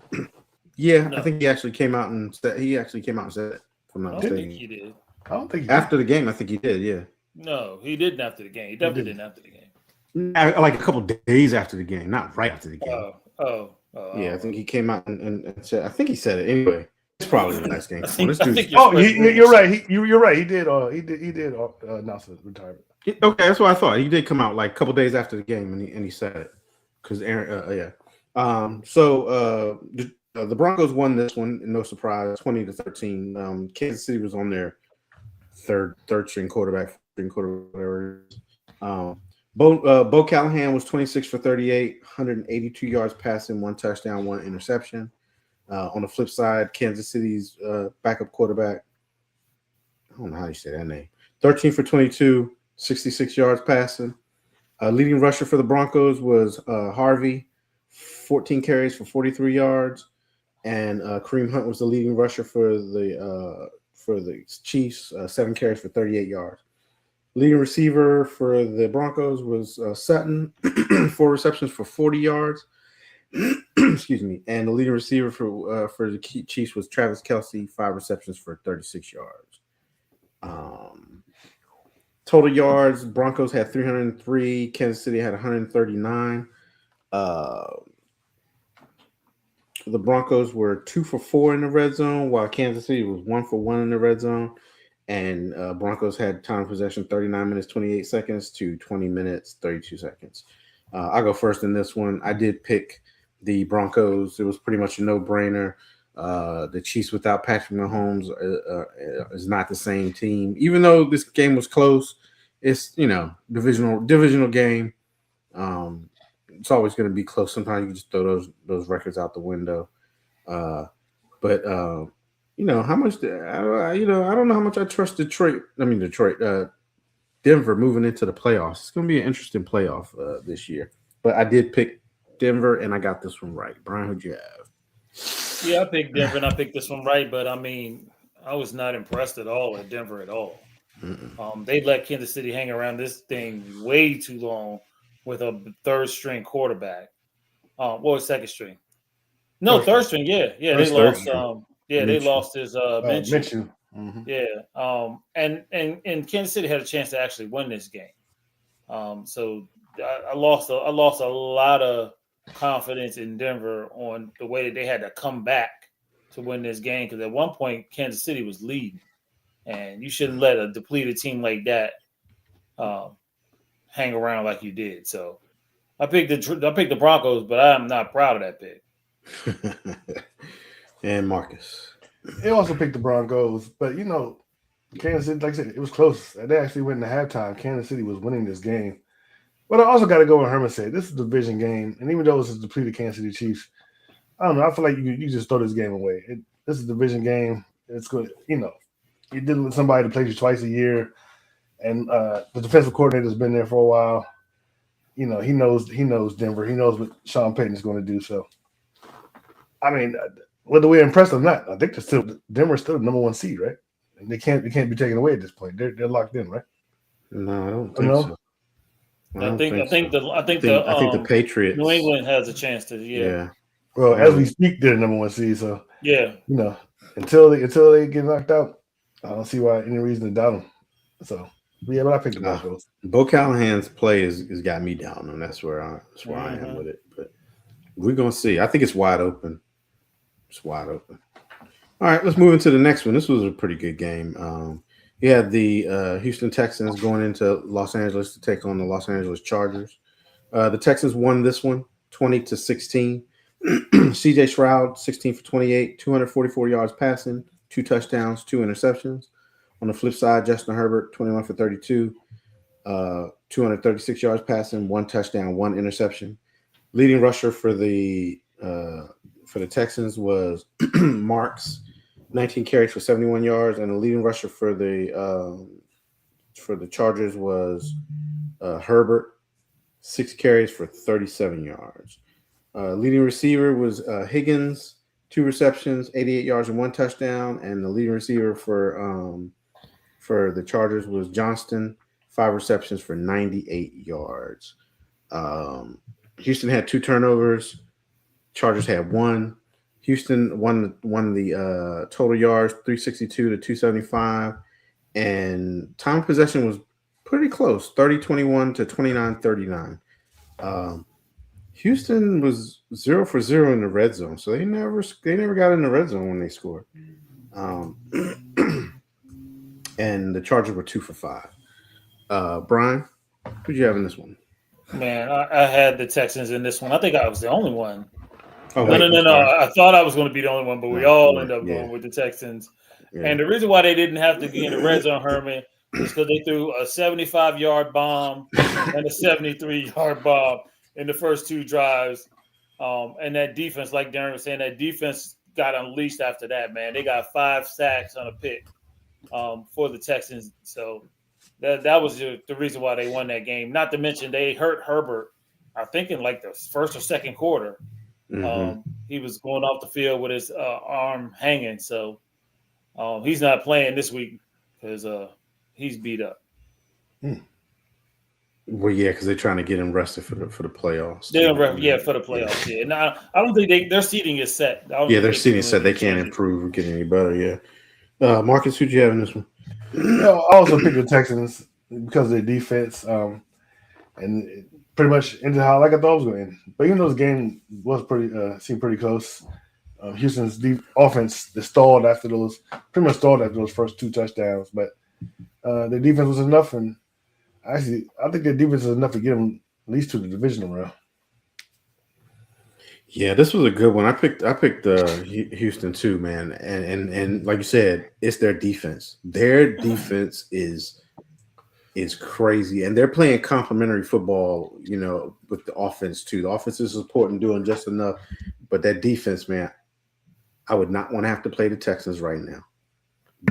Yeah, No. I think he actually came out and said it. If I'm not I don't mistaken. think he did. I don't think After the game, I think he did, yeah. No, he didn't after the game. He definitely didn't after the game. Like a couple days after the game, not right after the game. Yeah, I think he came out and said. I think he said it anyway. It's probably the next game. I think you're right. You're right. He did. He did announce his retirement. Okay, that's what I thought. He did come out like a couple days after the game, and he said it because Aaron. So the Broncos won this one, no surprise, 20-13. Kansas City was on their third string quarterback, whatever. Bo Callahan was 26 for 38, 182 yards passing, 1 touchdown, 1 interception. On the flip side, Kansas City's backup quarterback, I don't know how you say that name, 13 for 22, 66 yards passing. Leading rusher for the Broncos was Harvey, 14 carries for 43 yards. And Kareem Hunt was the leading rusher for the Chiefs, 7 carries for 38 yards. Leading receiver for the Broncos was Sutton, 4 receptions for 40 yards. Excuse me. And the leading receiver for the Chiefs was Travis Kelce, 5 receptions for 36 yards. Total yards, Broncos had 303. Kansas City had 139. The Broncos were 2 for 4 in the red zone, while Kansas City was 1 for 1 in the red zone. And Broncos had time of possession 39 minutes, 28 seconds to 20 minutes, 32 seconds. I'll go first in this one. I did pick the Broncos. It was pretty much a no-brainer. The Chiefs without Patrick Mahomes is not the same team. Even though this game was close, it's, divisional game. It's always going to be close. Sometimes you can just throw those records out the window. How much? I don't know how much I trust Denver moving into the playoffs. It's going to be an interesting playoff this year. But I did pick Denver, and I got this one right. Brian, who'd you have? Yeah, I picked Denver and I picked this one right, but I mean, I was not impressed at all at Denver at all. They let Kansas City hang around this thing way too long with a third string quarterback. What was second string? No, third string. Yeah, they Third lost. string. They lost his Minshew. Minshew. Mhm. Yeah. And Kansas City had a chance to actually win this game. So I lost a lot of confidence in Denver on the way that they had to come back to win this game, because at one point Kansas City was leading, and you shouldn't let a depleted team like that hang around like you did. So I picked the Broncos, but I'm not proud of that pick. And Marcus. They also picked the Broncos, but Kansas City, like I said, it was close. They actually went into halftime. Kansas City was winning this game. But I also got to go with Herman said. This is a division game, and even though it's a depleted Kansas City Chiefs, I don't know. I feel like you just throw this game away. This is a division game. It's good. You're dealing with somebody that plays you twice a year, and the defensive coordinator's been there for a while. He knows Denver. He knows what Sean Payton is going to do. So, I mean, whether we're impressed or not, I think Denver's still the number one seed, right? And they can't be taken away at this point. They're locked in, right? No, I don't think so. I think the Patriots. New England has a chance to. Yeah. Well, as we speak, they're the number one seed. So yeah, until they get knocked out, I don't see why any reason to doubt them. So yeah, but I picked the Broncos. Bo Callahan's play has got me down, and that's where I am with it. But we're gonna see. I think it's wide open. It's wide open. All right, let's move into the next one. This was a pretty good game. You had the Houston Texans going into Los Angeles to take on the Los Angeles Chargers. The Texans won this one 20-16. CJ Stroud, 16 for 28, 244 yards passing, 2 touchdowns, 2 interceptions. On the flip side, Justin Herbert, 21 for 32, 236 yards passing, 1 touchdown, 1 interception. Leading rusher for the Texans was Marks, 19 carries for 71 yards, and the leading rusher for the Chargers was Herbert, 6 carries for 37 yards. Leading receiver was Higgins, 2 receptions, 88 yards and 1 touchdown, and the leading receiver for the Chargers was Johnston, 5 receptions for 98 yards. Houston had 2 turnovers. Chargers had 1. Houston won the total yards, 362 to 275, and time of possession was pretty close, 30-21 to 29-39. Houston was 0 for 0 in the red zone, so they never got in the red zone when they scored. And the Chargers were 2 for 5. Brian, who'd you have in this one? Man, I had the Texans in this one. I think I was the only one. Oh, no. I thought I was going to be the only one, but we all ended up going with the Texans. Yeah. And the reason why they didn't have to be in the red zone, Herman, is because they threw a 75-yard bomb and a 73-yard bomb in the first 2 drives. And that defense, like Darren was saying, that defense got unleashed after that, man. They got 5 sacks on a pick for the Texans. So that was the reason why they won that game. Not to mention they hurt Herbert, I think, in like the first or second quarter. Mm-hmm. He was going off the field with his arm hanging. So he's not playing this week because he's beat up. Well, yeah, because they're trying to get him rested for the playoffs. For the playoffs. Yeah, now I don't think their seating is set. Their seating is set. They can't improve or get any better. Yeah, Marcus, who'd you have in this one? I also picked the Texans because of their defense, and pretty much ended how like I thought it was going to end. But even though this game was seemed pretty close, Houston's offense pretty much stalled after those first 2 touchdowns. But their defense was enough, and actually, I think their defense is enough to get them at least to the divisional round. Yeah, this was a good one. I picked Houston too, man, and like you said, it's their defense. Their defense is crazy, and they're playing complementary football, with the offense too. The offense is supporting, doing just enough, but that defense, man, I would not want to have to play the Texans right now.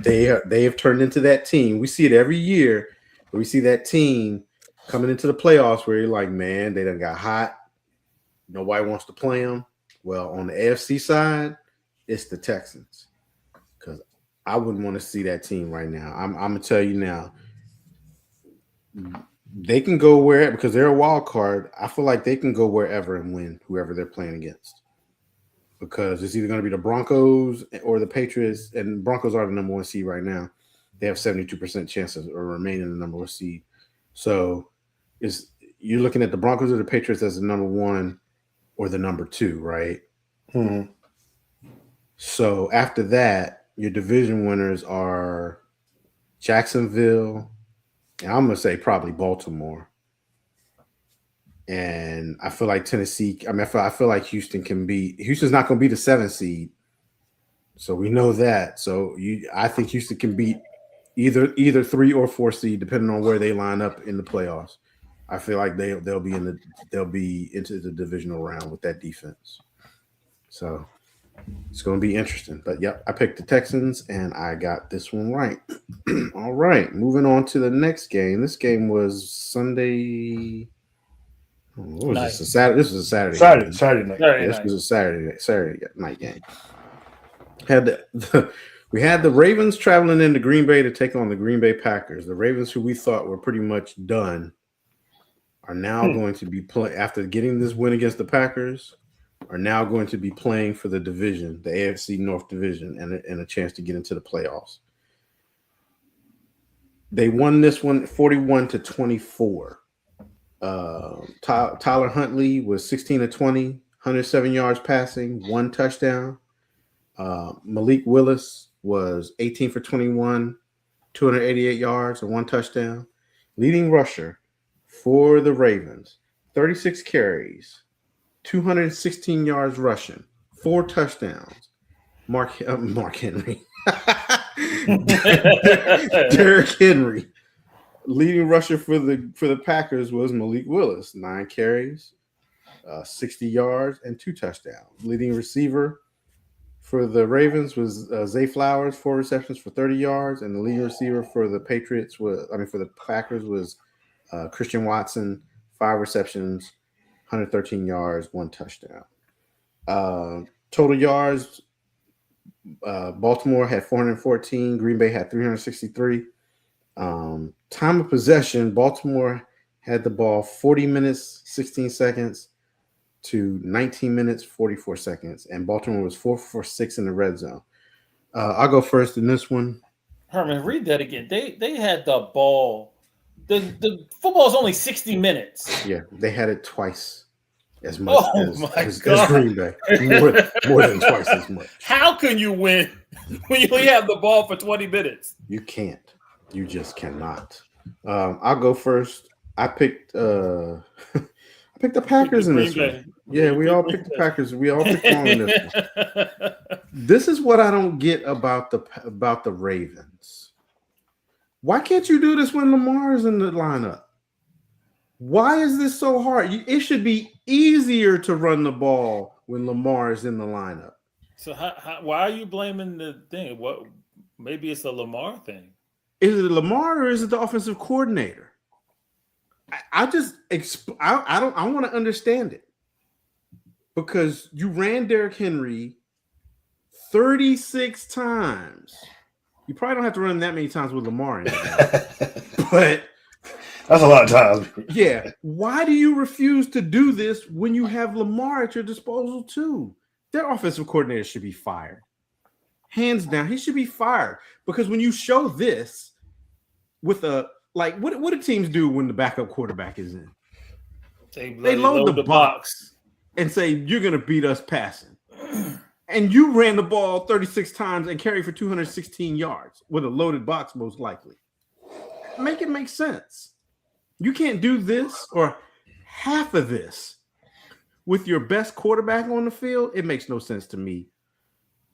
They have turned into that team. We see it every year. We see that team coming into the playoffs where you're like, man, they done got hot. Nobody wants to play them. Well, on the AFC side, it's the Texans because I wouldn't want to see that team right now. I'm gonna tell you now, they can go where because they're a wild card. I feel like they can go wherever and win whoever they're playing against because it's either going to be the Broncos or the Patriots, and Broncos are the number 1 seed right now. They have 72% chances of remaining the number 1 seed. So you're looking at the Broncos or the Patriots as the number 1 or the number 2, right? Mm-hmm. So after that, your division winners are Jacksonville, and I'm going to say probably Baltimore. And I feel like Tennessee, I feel like Houston's not going to be the 7th seed. So we know that. So I think Houston can beat either 3 or 4 seed, depending on where they line up in the playoffs. I feel like they'll be into the divisional round with that defense. So it's going to be interesting. But yep, I picked the Texans and I got this one right. All right, moving on to the next game. This game was Sunday. What was this? This was a Saturday. Saturday night. This was a Saturday night game. We had the Ravens traveling into Green Bay to take on the Green Bay Packers. The Ravens, who we thought were pretty much done, are now going to be after getting this win against the Packers, are now going to be playing for the division, the AFC North division, and a chance to get into the playoffs. They won this one 41-24. Tyler Huntley was 16 of 20, 107 yards passing, 1 touchdown. Malik Willis was 18 for 21, 288 yards and 1 touchdown. Leading rusher for the Ravens, 36 carries, 216 yards rushing, 4 touchdowns. Mark Henry. Derrick Henry. Leading rusher for the Packers was Malik Willis, 9 carries, 60 yards, and 2 touchdowns. Leading receiver for the Ravens was Zay Flowers, 4 receptions for 30 yards, and the leading receiver for the for the Packers was Christian Watson, 5 receptions, 113 yards, 1 touchdown. Total yards, Baltimore had 414, Green Bay had 363. Time of possession, Baltimore had the ball 40 minutes, 16 seconds to 19 minutes, 44 seconds. And Baltimore was 4 for 6 in the red zone. I'll go first in this one. Herman, read that again. They had the ball. The football is only 60 minutes. Yeah, they had it twice as much as Green Bay. More than twice as much. How can you win when you only have the ball for 20 minutes? You can't. You just cannot. I'll go first. I picked the Packers in this one. Yeah, we all picked the Packers. We all picked wrong in this one. This is what I don't get about the Ravens. Why can't you do this when Lamar is in the lineup? Why is this so hard? It should be easier to run the ball when Lamar is in the lineup. So why are you blaming the thing? What? Maybe it's a Lamar thing. Is it Lamar or is it the offensive coordinator? I want to understand it because you ran Derrick Henry 36 times. You probably don't have to run that many times with Lamar in it, but that's a lot of times. Yeah. Why do you refuse to do this when you have Lamar at your disposal too? Their offensive coordinator should be fired. Hands down, he should be fired because when you show this with what do teams do when the backup quarterback is in? They load the box and say, you're going to beat us passing. And you ran the ball 36 times and carried for 216 yards with a loaded box, most likely. Make it make sense. You can't do this or half of this with your best quarterback on the field. It makes no sense to me.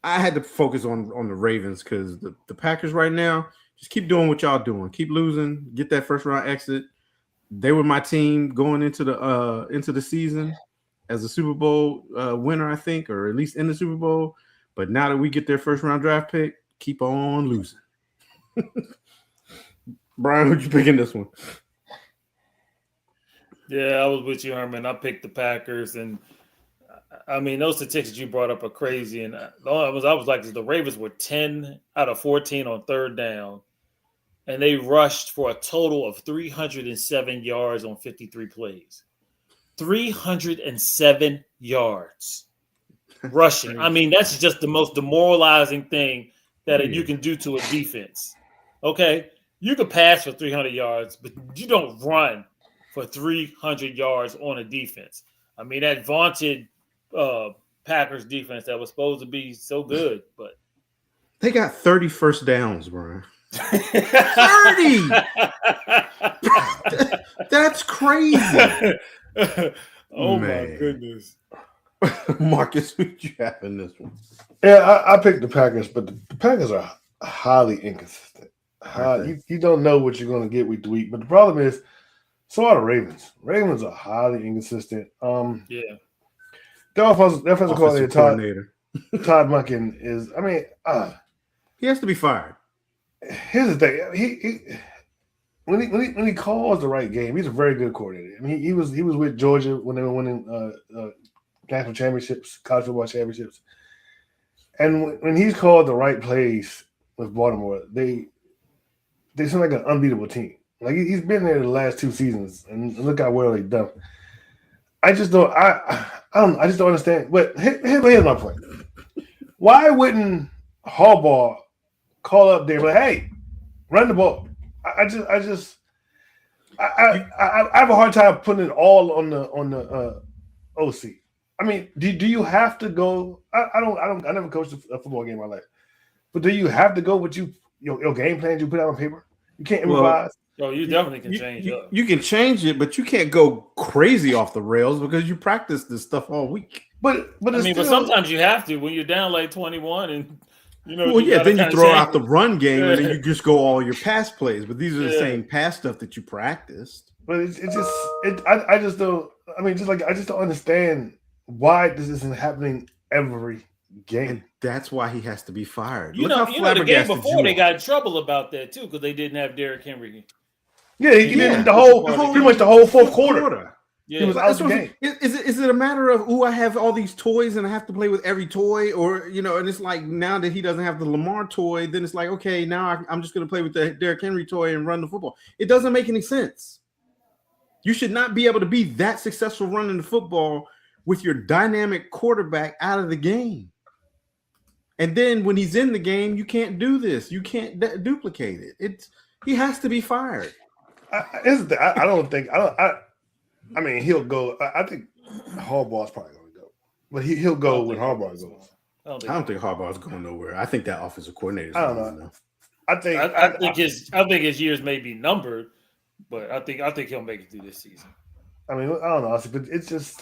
I had to focus on the Ravens because the Packers right now, just keep doing what y'all doing. Keep losing. Get that first round exit. They were my team going into the season as a Super Bowl winner, I think, or at least in the Super Bowl. But now that we get their first round draft pick, keep on losing. Brian, who'd you pick in this one? Yeah, I was with you, Herman. I picked the Packers, and I mean, those statistics you brought up are crazy. And I was like, the Ravens were 10 out of 14 on third down, and they rushed for a total of 307 yards on 53 plays. 307 yards rushing. I mean, that's just the most demoralizing thing that you can do to a defense. Okay, you can pass for 300 yards, but you don't run for 300 yards on a defense. I mean, that vaunted Packers defense that was supposed to be so good, but they got 30 first downs, Brian. 30. That's crazy. Oh Man. my goodness. Marcus, who you have in this one? Yeah, I picked the Packers, but the Packers are highly inconsistent. You don't know what you're going to get week to week. But the problem is, so are the Ravens. Ravens are highly inconsistent. Yeah. The offensive coordinator Todd Monken is. I mean, he has to be fired. Here's the thing. When he calls the right game, he's a very good coordinator. I mean, he was with Georgia when they were winning national championships, college football championships. And when he's called the right plays with Baltimore, they seem like an unbeatable team. Like he's been there the last 2 seasons, and look how well they've done. I just don't. I just don't understand. But here's my point. Why wouldn't Harbaugh call up there and be like, "Hey, run the ball"? I have a hard time putting it all on the OC. I mean, do you have to go? I never coached a football game in my life, but do you have to go with your game plan you put out on paper? You can't improvise. Oh, you definitely can change up. You can change it, but you can't go crazy off the rails because you practice this stuff all week. But sometimes you have to when you're down like 21 and Well, yeah, then you throw out the run game and then you just go all your pass plays. But these are the same pass stuff that you practiced. But I just don't. I mean, I just don't understand why this isn't happening every game. And that's why he has to be fired. The game before they got in trouble about that too because they didn't have Derrick Henry. Yeah, he did pretty much the whole fourth quarter. Yeah. He was out of the game. Is it a matter of I have all these toys and I have to play with every toy, or and it's like now that he doesn't have the Lamar toy, then it's like okay, now I'm just going to play with the Derrick Henry toy and run the football. It doesn't make any sense. You should not be able to be that successful running the football with your dynamic quarterback out of the game. And then when he's in the game, you can't do this. You can't duplicate it. He has to be fired. I mean, he'll go. I think Harbaugh's probably going to go, but he'll go when Harbaugh goes. I don't think Harbaugh's going nowhere. I think that offensive coordinator. I don't know. I think his years may be numbered, but I think he'll make it through this season. I mean, I don't know, but it just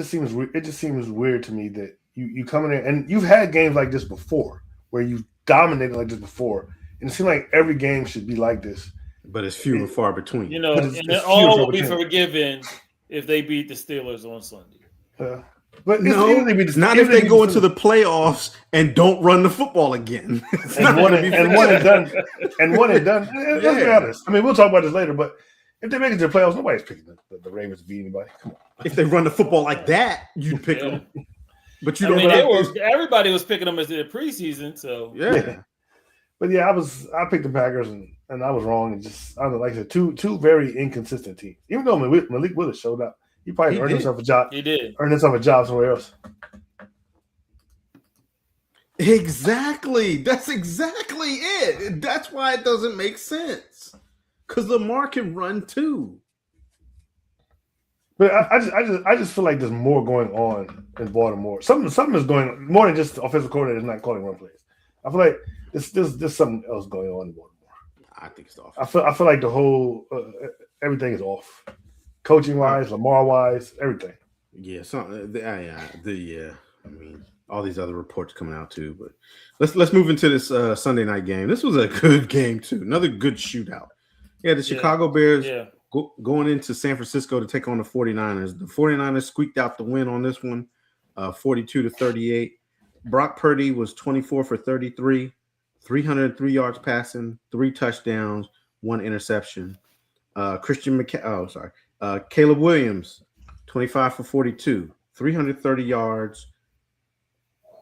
seems weird to me that you come in there and you've had games like this before where you dominated like this before, and it seems like every game should be like this. But it's few and far between. And all will be forgiven if they beat the Steelers on Sunday. But not if they go into the playoffs and don't run the football again. and one and done. Let's be honest. I mean, we'll talk about this later, but if they make it to the playoffs, nobody's picking the Ravens to beat anybody. Come on. If they run the football like that, you'd pick them. But you don't. Everybody was picking them as the preseason, so yeah. But yeah, I picked the Packers and I was wrong. And just I don't know, like I said, two very inconsistent teams. Even though Malik Willis showed up, he probably earned himself a job. He did earn himself a job somewhere else. Exactly. That's exactly it. That's why it doesn't make sense. Because Lamar can run too. But I just feel like there's more going on in Baltimore. Something is going on more than just the offensive coordinator not calling run plays. I feel like there's something else going on in Baltimore. I think it's off. I feel like the whole everything is off, coaching wise, Lamar wise, everything. Yeah, I mean, all these other reports coming out too. But let's move into this Sunday night game. This was a good game too. Another good shootout. Yeah, the Chicago Bears going into San Francisco to take on the 49ers. The 49ers squeaked out the win on this one, 42-38. Brock Purdy was 24 for 33, 303 yards passing, 3 touchdowns, 1 interception. Caleb Williams, 25 for 42, 330 yards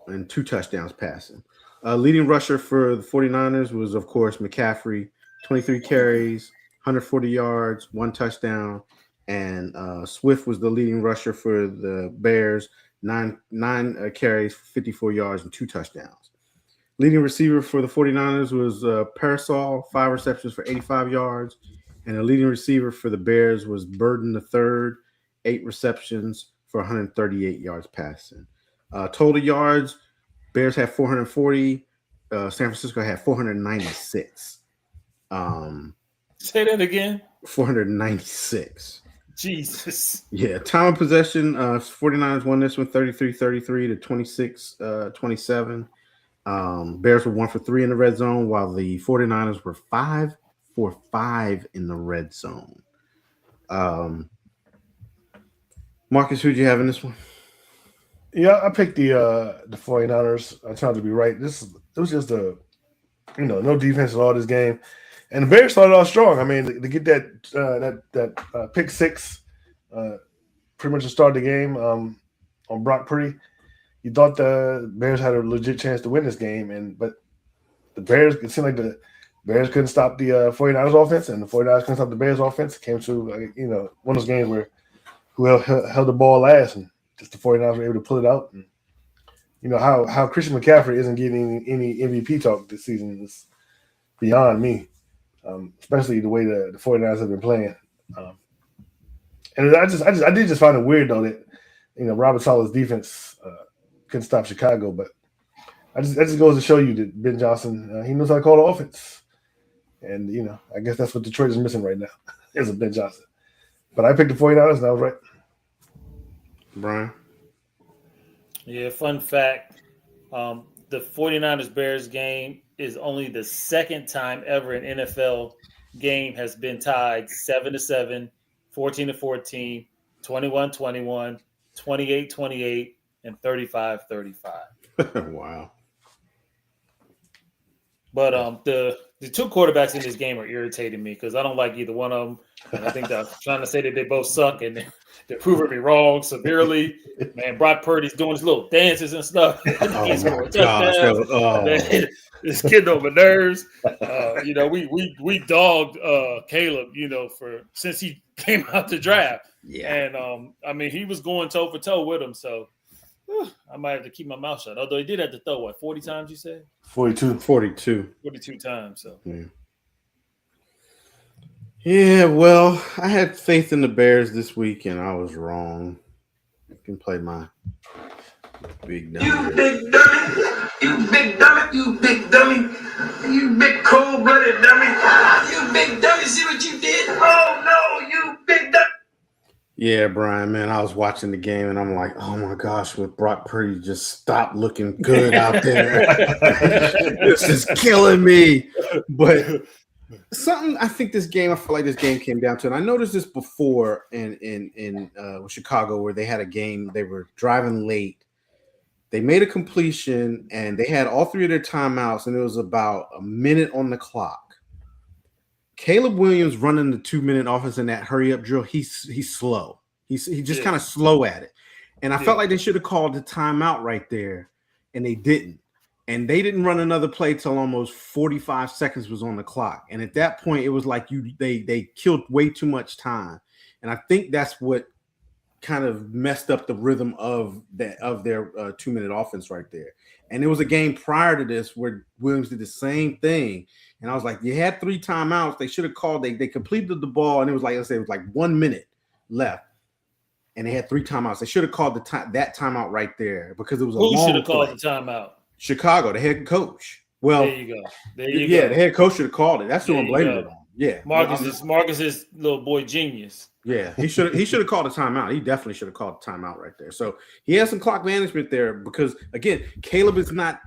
and 2 touchdowns passing. Leading rusher for the 49ers was, of course, McCaffrey, 23 carries, 140 yards, 1 touchdown. And Swift was the leading rusher for the Bears, 9 carries, 54 yards, and 2 touchdowns. Leading receiver for the 49ers was Parasol, 5 receptions for 85 yards. And the leading receiver for the Bears was Burden III, 8 receptions for 138 yards passing. Total yards, Bears had 440. San Francisco had 496. Say that again. 496. Jesus. Yeah, time of possession, 49ers won this one 33-33 to 26-27. Bears were 1 for 3 in the red zone, while the 49ers were 5 for 5 in the red zone. Marcus, who'd you have in this one? Yeah, I picked the 49ers. I tried to be right. It was just no defense at all this game. And the Bears started off strong. I mean, to get that pick six, pretty much to start the game on Brock Purdy, you thought the Bears had a legit chance to win this game, but the Bears, it seemed like the Bears couldn't stop the 49ers offense, and the 49ers couldn't stop the Bears offense. It came to one of those games where who held the ball last, and just the 49ers were able to pull it out. And how Christian McCaffrey isn't getting any MVP talk this season is beyond me. Especially the way the 49ers have been playing. And I did just find it weird, though, that, Robert Saleh's defense couldn't stop Chicago. But that just goes to show you that Ben Johnson, he knows how to call the offense. And, I guess that's what Detroit is missing right now is a Ben Johnson. But I picked the 49ers, and I was right. Brian? Yeah, fun fact. The 49ers-Bears game is only the second time ever an NFL game has been tied 7-7, 14-14, 21-21, 28-28, and 35-35. Wow. But the two quarterbacks in this game are irritating me because I don't like either one of them. And I think they're trying to say that they both suck, and they're proving me wrong severely. Man, Brock Purdy's doing his little dances and stuff. Oh, my gosh. It's getting on my nerves. We dogged Caleb, since he came out the draft. Yeah. And, he was going toe for toe with him. So I might have to keep my mouth shut. Although he did have to throw, 40 times you said? 42. 42 times. So. Yeah, well, I had faith in the Bears this week, and I was wrong. I can play my big dummy. You big dummy. You big dummy. You big dummy. You big cold-blooded dummy. You big dummy. See what you did? Oh, no, you big dummy. Yeah, Brian, man, I was watching the game, and I'm like, oh, my gosh, with Brock Purdy just stopped looking good out there. This is killing me. But I feel like this game came down to, and I noticed this before in Chicago where they had a game, they were driving late. They made a completion, and they had all 3 of their timeouts, and it was about a minute on the clock. Caleb Williams running the 2-minute offense in that hurry-up drill, he's slow. He's just kind of slow at it. And I felt like they should have called the timeout right there, and they didn't. And they didn't run another play till almost 45 seconds was on the clock. And at that point, it was like they killed way too much time. And I think that's what kind of messed up the rhythm of their 2-minute offense right there. And there was a game prior to this where Williams did the same thing. And I was like, you had 3 timeouts. They should have called. They completed the ball, and it was like, let's say it was like 1 minute left. And they had 3 timeouts. They should have called that timeout right there because it was a long play. Who should have called the timeout? Chicago, the head coach. Well, there you go. The head coach should have called it. That's who I'm blaming it on. Yeah, Marcus is little boy genius. Yeah, he should have called a timeout. He definitely should have called a timeout right there. So he has some clock management there because again, Caleb is not.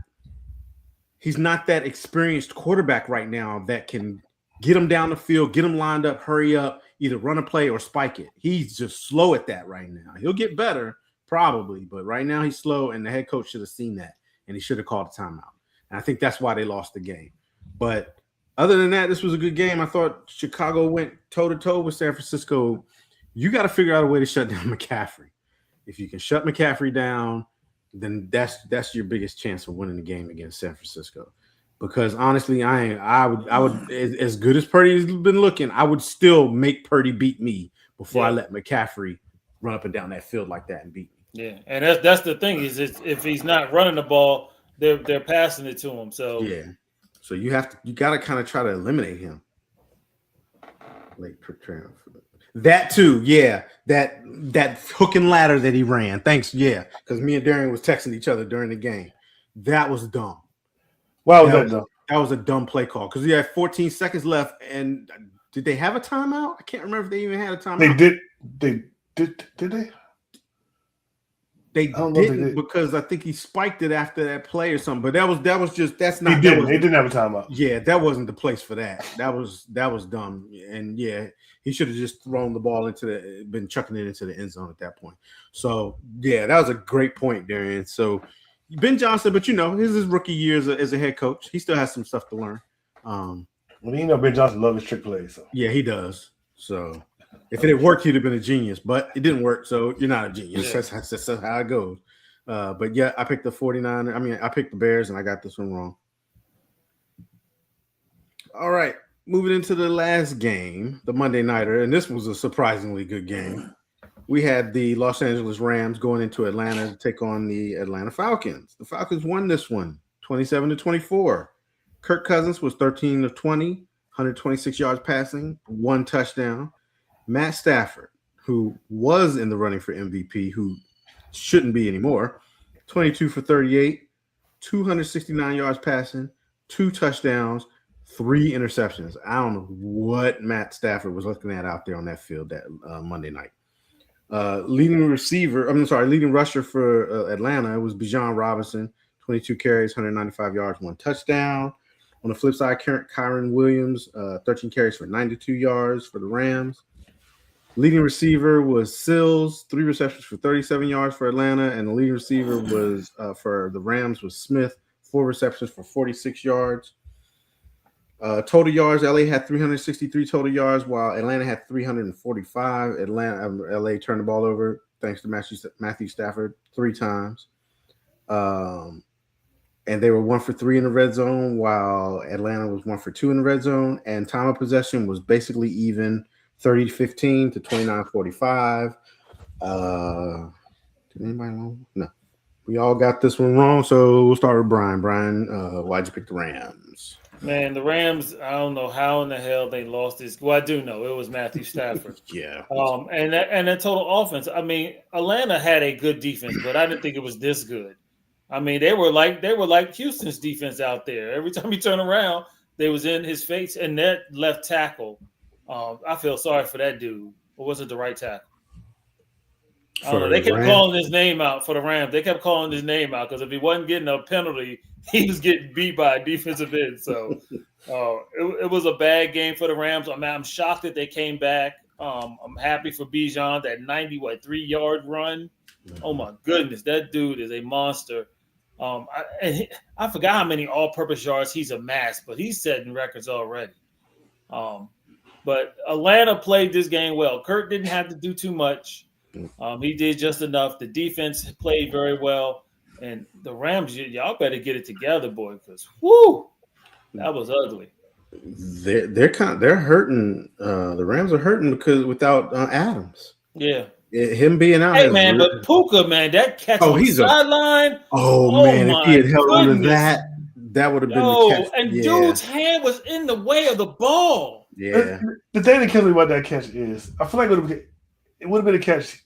He's not that experienced quarterback right now that can get him down the field, get him lined up, hurry up, either run a play or spike it. He's just slow at that right now. He'll get better probably, but right now he's slow, and the head coach should have seen that, and he should have called a timeout. And I think that's why they lost the game. But other than that, this was a good game. I thought Chicago went toe-to-toe with San Francisco. You got to figure out a way to shut down McCaffrey. If you can shut McCaffrey down, then that's your biggest chance of winning the game against San Francisco. Because honestly, I would as good as Purdy's been looking, I would still make Purdy beat me before I let McCaffrey run up and down that field like that and beat me. Yeah, and that's the thing is if he's not running the ball, they're passing it to him. So yeah, so you got to kind of try to eliminate him. Late that too, yeah. That hook and ladder that he ran. Thanks, yeah, because me and Darian was texting each other during the game. That was dumb. Why was that dumb? That was a dumb play call because you had 14 seconds left. And did they have a timeout? I can't remember if they even had a timeout. They did. Did they? They didn't because I think he spiked it after that play or something. But that was just that's not. He didn't. They didn't have a timeout. Yeah, that wasn't the place for that. That was dumb. And yeah, he should have just thrown the ball been chucking it into the end zone at that point. So yeah, that was a great point, Darian. So Ben Johnson, but his rookie year as a head coach, he still has some stuff to learn. Well, Ben Johnson loves his trick plays. So. Yeah, he does. So if it had worked, he'd have been a genius, but it didn't work. So you're not a genius. Yeah. That's how it goes. But yeah, I picked the 49ers. I mean, I picked the Bears, and I got this one wrong. All right, moving into the last game, the Monday Nighter, and this was a surprisingly good game. We had the Los Angeles Rams going into Atlanta to take on the Atlanta Falcons. The Falcons won this one, 27-24. Kirk Cousins was 13 of 20, 126 yards passing, 1 touchdown. Matt Stafford, who was in the running for MVP, who shouldn't be anymore, 22 for 38, 269 yards passing, 2 touchdowns, 3 interceptions. I don't know what Matt Stafford was looking at out there on that field that Monday night. Leading rusher for Atlanta was Bijan Robinson, 22 carries, 195 yards, 1 touchdown. On the flip side, Kyron Williams, 13 carries for 92 yards for the Rams. Leading receiver was Sills, 3 receptions for 37 yards for Atlanta, and the leading receiver was for the Rams was Smith, 4 receptions for 46 yards. Total yards, LA had 363 total yards, while Atlanta had 345. LA turned the ball over thanks to Matthew Stafford 3 times. And they were 1 for 3 in the red zone, while Atlanta was 1 for 2 in the red zone. And time of possession was basically even, 30-15 to 29-45. Did anybody know? No. We all got this one wrong, so we'll start with Brian. Brian, why'd you pick the Rams? Man, the Rams, I don't know how in the hell they lost this. Well, I do know. It was Matthew Stafford. Yeah. And that total offense. I mean, Atlanta had a good defense, but I didn't think it was this good. I mean, they were like Houston's defense out there. Every time you turn around, they was in his face. And that left tackle, I feel sorry for that dude. Or was it the right tackle? I don't know. They kept calling his name out for the Rams. They kept calling his name out because if he wasn't getting a penalty, he was getting beat by a defensive end. So it was a bad game for the Rams. I'm shocked that they came back. I'm happy for Bijan, that 3-yard run. Oh, my goodness. That dude is a monster. I forgot how many all-purpose yards he's amassed, but he's setting records already. But Atlanta played this game well. Kirk didn't have to do too much. He did just enough. The defense played very well. And the Rams, y'all better get it together, boy, because that was ugly. They're hurting. The Rams are hurting because without Adams. Yeah. Him being out. Hey, man, but Puka, man, that catch on the sideline. Man, if he had held on to that would have been the catch. And dude's hand was in the way of the ball. Yeah. The thing that kills me about that catch is I feel like it would have been a catch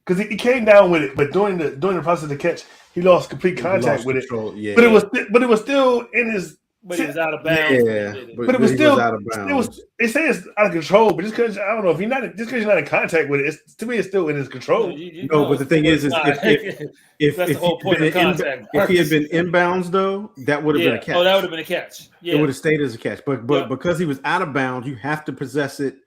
because he came down with it, but during the process of the catch, he lost complete contact with control. It. Yeah. But it was still in his. But he was out of bounds. Yeah, but it was still out of bounds. They say it's out of control, but just because I don't know if because you're not in contact with it, to me it's still in his control. But the thing is if that's the whole point of contact. If he had been inbounds though, that would have been a catch. Oh, that would have been a catch. Yeah. It would have stayed as a catch. But because he was out of bounds, you have to possess it.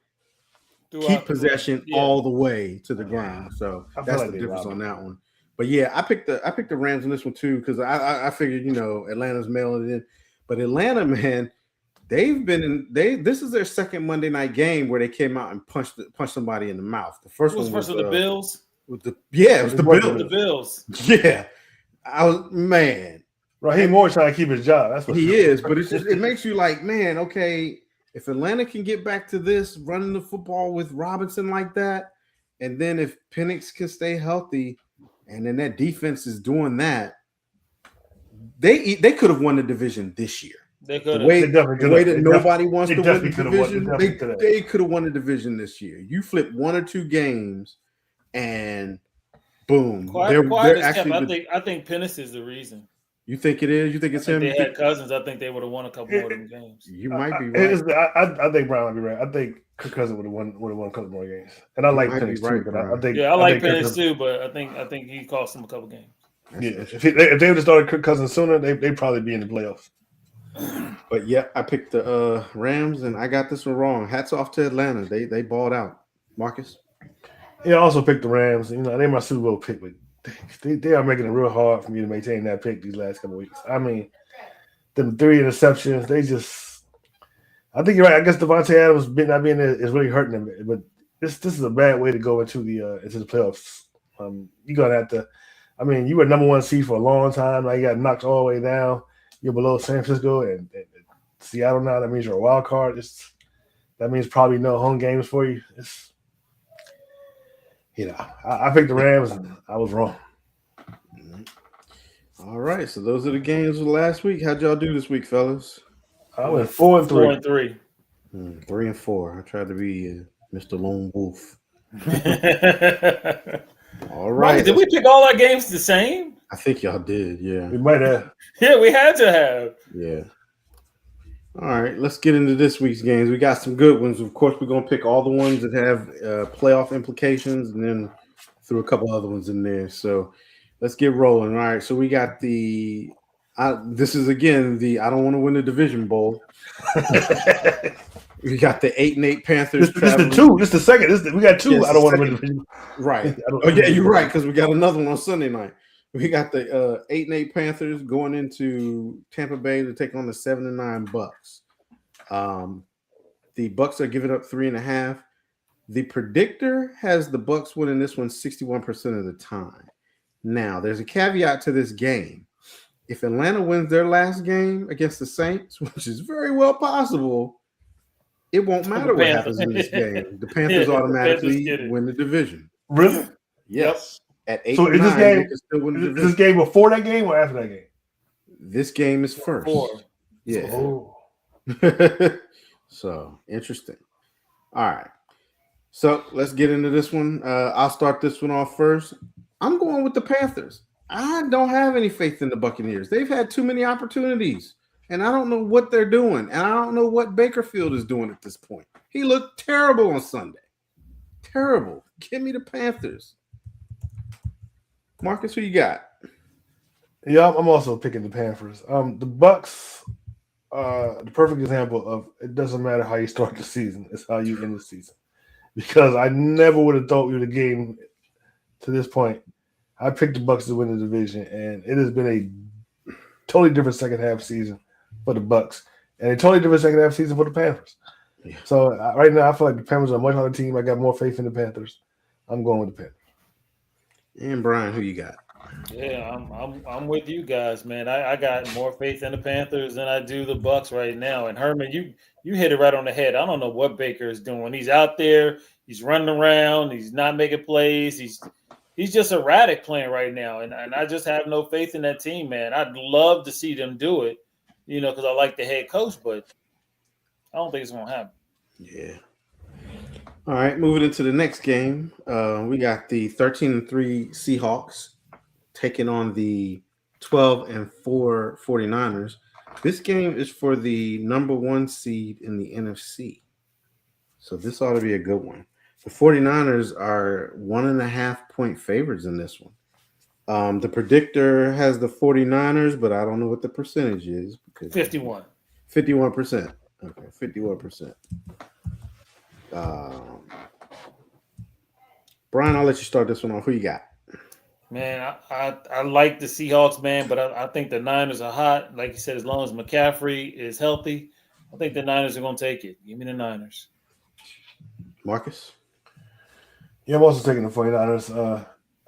Keep possession all the way to the ground. So that's the difference on that one. But yeah, I picked the Rams in this one too because I figured Atlanta's mailing it in. But Atlanta, man, this is their second Monday night game where they came out and punched somebody in the mouth. The first one was the Bills. With the it was the With The Bills. Bills. Yeah, I was man. Raheem Morris trying to keep his job. That's what He is, but it makes you like, man, okay, if Atlanta can get back to this, running the football with Robinson like that, and then if Penix can stay healthy, and then that defense is doing that, they could have won the division this year. They could The way, have. the way that nobody wants they to win the definitely could've won. division, they could have won the division this year. You flip 1 or 2 games, and boom, Quiet as kept. I think Penix is the reason. You think it is? You think it's If him? they had Cousins, I think they would have won a couple more of them games. You might be right. I think Brown might be right. I think Kirk Cousins would have won a couple more games, and I like Penix right, too. But I think I like Kirk Penix Cousins- too, but I think he cost him a couple games. Yeah, if they would have started Kirk Cousins sooner, they'd probably be in the playoffs. But yeah, I picked the Rams, and I got this one wrong. Hats off to Atlanta. They balled out. Marcus? Yeah, I also picked the Rams. You know, they're my Super Bowl pick, but they are making it real hard for me to maintain that pick these last couple of weeks. I mean, them 3 interceptions, I think you're right. I guess Devontae Adams not being there is really hurting them. But this is a bad way to go into the playoffs. You're gonna have to. I mean, you were number 1 seed for a long time. Now you got knocked all the way down. You're below San Francisco and Seattle now. That means you're a wild card. That means probably no home games for you. I picked the Rams and I was wrong. All right, so those are the games of last week. How'd y'all do this week, fellas? I went 4-3. 4-3. 3 and 4. I tried to be Mr. Lone Wolf. All right. Did we pick all our games the same? I think y'all did, yeah. We might have. Yeah, we had to have. Yeah. All right, let's get into this week's games. We got some good ones. Of course, we're going to pick all the ones that have playoff implications and then threw a couple other ones in there. So let's get rolling. All right, so we got this is, again, I don't want to win the division bowl. We got the 8-8 Panthers. This is the 2. This is the second. We got 2. Yes, I don't want to second. win. Right. Oh, yeah, you're right, because we got another one on Sunday night. We got the 8-8 Panthers going into Tampa Bay to take on the 7-9 Bucks. The Bucks are giving up 3.5. The predictor has the Bucks winning this one 61% of the time. Now, there's a caveat to this game. If Atlanta wins their last game against the Saints, which is very well possible, it won't matter what happens in this game. The Panthers automatically win the division. Really? Yes. At 8 So is this 9, game? they can still win the Is division. this game before that game or after that game? This game is first. 4. Yeah. Oh. So interesting. All right. So let's get into this one. I'll start this one off first. I'm going with the Panthers. I don't have any faith in the Buccaneers. They've had too many opportunities, and I don't know what they're doing, and I don't know what Bakerfield is doing at this point. He looked terrible on Sunday. Terrible. Give me the Panthers. Marcus, who you got? Yeah, I'm also picking the Panthers. The Bucks, the perfect example of it doesn't matter how you start the season, it's how you end the season. Because I never would have thought we would have game to this point. I picked the Bucks to win the division, and it has been a totally different second half season for the Bucks, and a totally different second half season for the Panthers. Yeah. So right now, I feel like the Panthers are a much harder team. I got more faith in the Panthers. I'm going with the Panthers. And Brian, who you got? Yeah, I'm with you guys, man. I got more faith in the Panthers than I do the Bucks right now. And Herman, you hit it right on the head. I don't know what Baker is doing. He's out there, he's running around, he's not making plays, he's just erratic playing right now. And I just have no faith in that team, man. I'd love to see them do it, because I like the head coach, but I don't think it's gonna happen. Yeah. All right, moving into the next game, we got the 13-3 Seahawks taking on the 12-4 49ers. This game is for the number 1 seed in the NFC. So this ought to be a good one. The 49ers are 1.5-point favorites in this one. The predictor has the 49ers, but I don't know what the percentage is. 51. 51%. Okay, 51%. Brian, I'll let you start this one off. Who you got? Man, I like the Seahawks, man, but I think the Niners are hot. Like you said, as long as McCaffrey is healthy, I think the Niners are going to take it. Give me the Niners. Marcus? Yeah, I'm also taking the 49ers.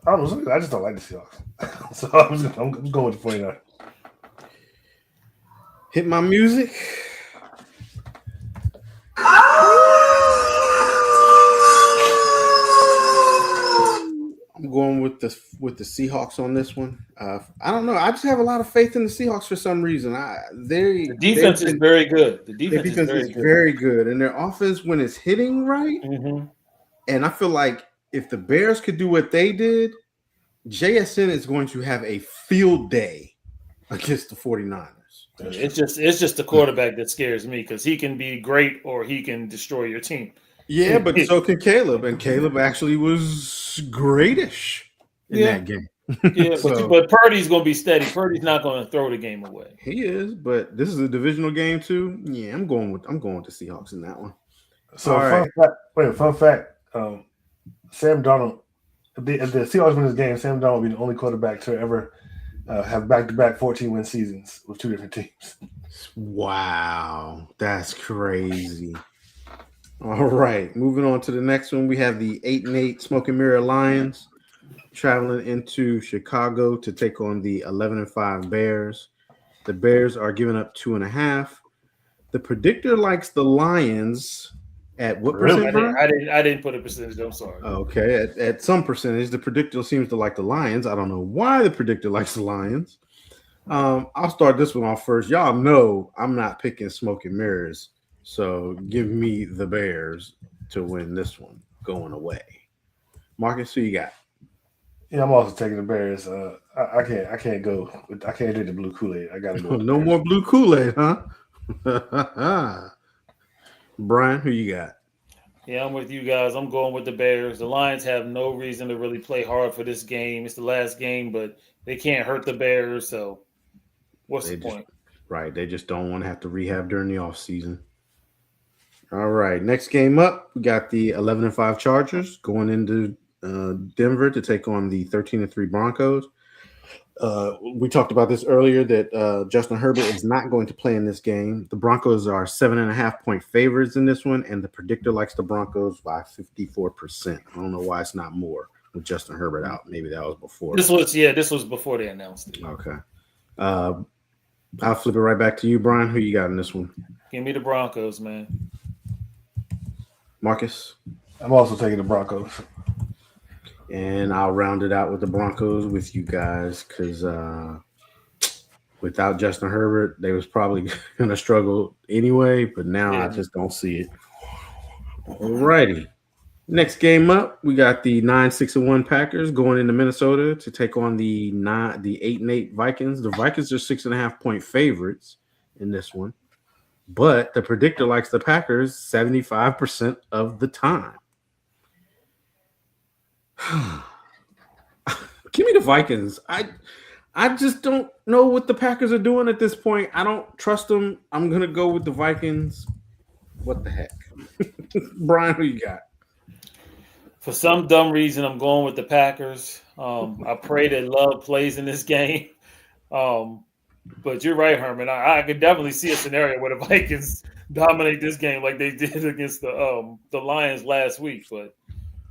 I don't know. I just don't like the Seahawks. So I'm going with the 49ers. Hit my music. I'm going with the Seahawks on this one. I don't know. I just have a lot of faith in the Seahawks for some reason. The defense is very good. The Their defense defense is very good, and their offense when it's hitting right. Mm-hmm. And I feel like if the Bears could do what they did, JSN is going to have a field day against the 49ers. It's just the quarterback that scares me because he can be great or he can destroy your team. Yeah, but so can Caleb, and Caleb actually was greatish in that game. Yeah, but Purdy's going to be steady. Purdy's not going to throw the game away. He is, but this is a divisional game too. Yeah, I'm going with the Seahawks in that one. So fun fact, Sam Darnold, if the Seahawks win this game, Sam Darnold will be the only quarterback to ever have back-to-back 14-win seasons with two different teams. Wow, that's crazy. All right, moving on to the next one. We have the 8-8 Smoke and Mirror Lions traveling into Chicago to take on the 11-5 Bears. The Bears are giving up 2.5. The predictor likes the Lions at what percent? I didn't put a percentage. I'm sorry. Okay, at some percentage, the predictor seems to like the Lions. I don't know why the predictor likes the Lions. I'll start this one off first. Y'all know I'm not picking Smoke and Mirrors. So give me the Bears to win this one going away. Marcus, who you got? Yeah, I'm also taking the Bears. I can't go. I can't do the blue Kool-Aid. I gotta go. No more blue Kool-Aid, huh? Brian, who you got? Yeah, I'm with you guys. I'm going with the Bears. The Lions have no reason to really play hard for this game. It's the last game, but they can't hurt the Bears. So what's the point? Right. They just don't want to have to rehab during the offseason. All right. Next game up, we got the 11-5 Chargers going into Denver to take on the 13-3 Broncos. We talked about this earlier that Justin Herbert is not going to play in this game. The Broncos are 7.5-point favorites in this one, and the predictor likes the Broncos by 54%. I don't know why it's not more with Justin Herbert out. Maybe that was before. This was before they announced it. Okay. I'll flip it right back to you, Brian. Who you got in this one? Give me the Broncos, man. Marcus? I'm also taking the Broncos. And I'll round it out with the Broncos with you guys because without Justin Herbert, they was probably going to struggle anyway, but now I just don't see it. All righty. Next game up, we got the 9-6-1 Packers going into Minnesota to take on the 8-8 Vikings. The Vikings are 6.5-point favorites in this one, but the predictor likes the Packers 75% of the time. Give me the Vikings. I just don't know what the Packers are doing at this point. I don't trust them. I'm going to go with the Vikings. What the heck? Brian, who you got? For some dumb reason, I'm going with the Packers. I pray that Love plays in this game. But you're right, Herman. I could definitely see a scenario where the Vikings dominate this game like they did against the Lions last week. But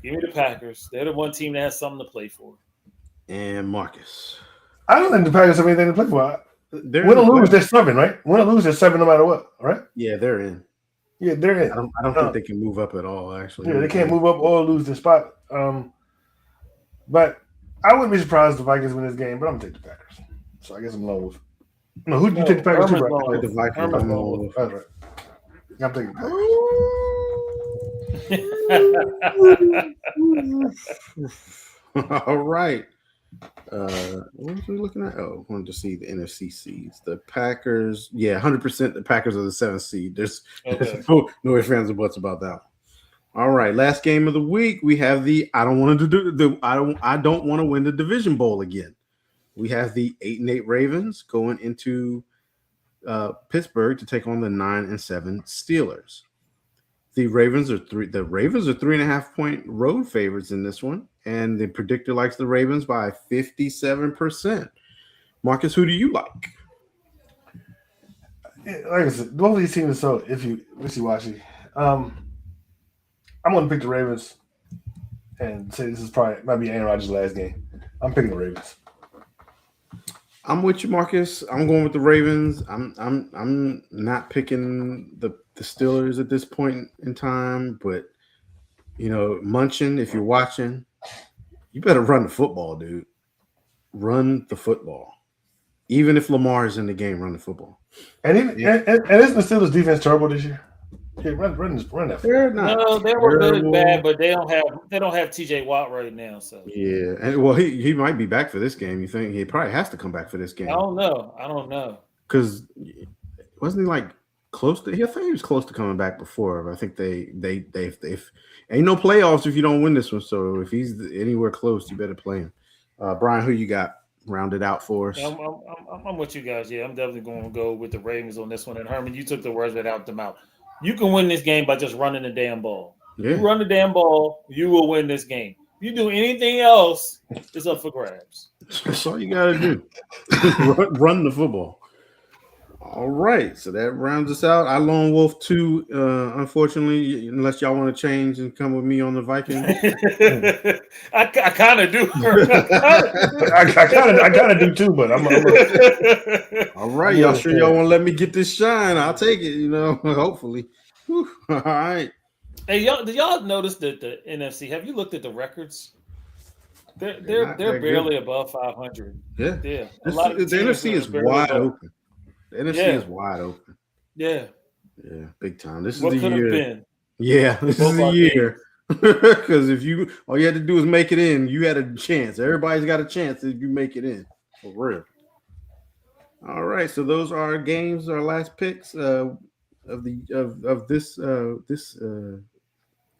give me the Packers. They're the one team that has something to play for. And Marcus. I don't think the Packers have anything to play for. Win or lose, they're 7, right? Win or lose, they're 7 no matter what, right? Yeah, they're in. Yeah, they're in. I don't think they can move up at all, actually. Yeah, they can't move up or lose their spot. But I wouldn't be surprised if the Vikings win this game, but I'm going to take the Packers. So I guess I'm low with. No, who do you take the Packers to? Right? The Vikings. That's right. I'm taking the Packers. All right. What was we looking at? Oh, I wanted to see the NFC seeds. The Packers, 100%. The Packers are the 7th seed. There's no ifs, ands, or buts about that one. All right, last game of the week. We have the I don't want to win the Division Bowl again. We have the 8-8 Ravens going into Pittsburgh to take on the 9-7 Steelers. The Ravens are 3.5-point road favorites in this one, and the predictor likes the Ravens by 57%. Marcus, who do you like? Like I said, both of these teams are so wishy-washy. I'm going to pick the Ravens and say this is might be Aaron Rodgers' last game. I'm picking the Ravens. I'm with you, Marcus. I'm going with the Ravens. I'm not picking the Steelers at this point in time, but you know, Munchin, if you're watching, you better run the football, dude. Run the football. Even if Lamar is in the game, run the football. And even and isn't the Steelers defense terrible this year? Yeah, run that. They're not. No, they were good terrible. bad, but they don't have TJ Watt right now. So Yeah, and well, he might be back for this game. You think he probably has to come back for this game? I don't know. Because wasn't he like close to? I think he was close to coming back before. But I think they ain't no playoffs if you don't win this one. So if he's anywhere close, you better play him. Brian, who you got? Rounded out for us. I'm with you guys. Yeah, I'm definitely going to go with the Ravens on this one. And Herman, you took the words right out the mouth. You can win this game by just running the damn ball. Yeah. You run the damn ball, you will win this game. If you do anything else, it's up for grabs. That's all you got to do. run the football. All right. So that rounds us out. I Lone Wolf 2, unfortunately, unless y'all want to change and come with me on the Vikings. I kind of do. I kind of do too, but I'm All right. Y'all sure y'all want to let me get this shine? I'll take it, you know, hopefully. Whew. All right. Hey, did y'all notice that the NFC? Have you looked at the records? They're barely above 500. Yeah. Yeah. The NFC is wide open. The NFC is wide open. Yeah. Yeah, big time. This is What the could year. have been? Yeah, this is the year. Because if all you had to do was make it in, you had a chance. Everybody's got a chance if you make it in. For real. All right, so those are our games, our last picks of this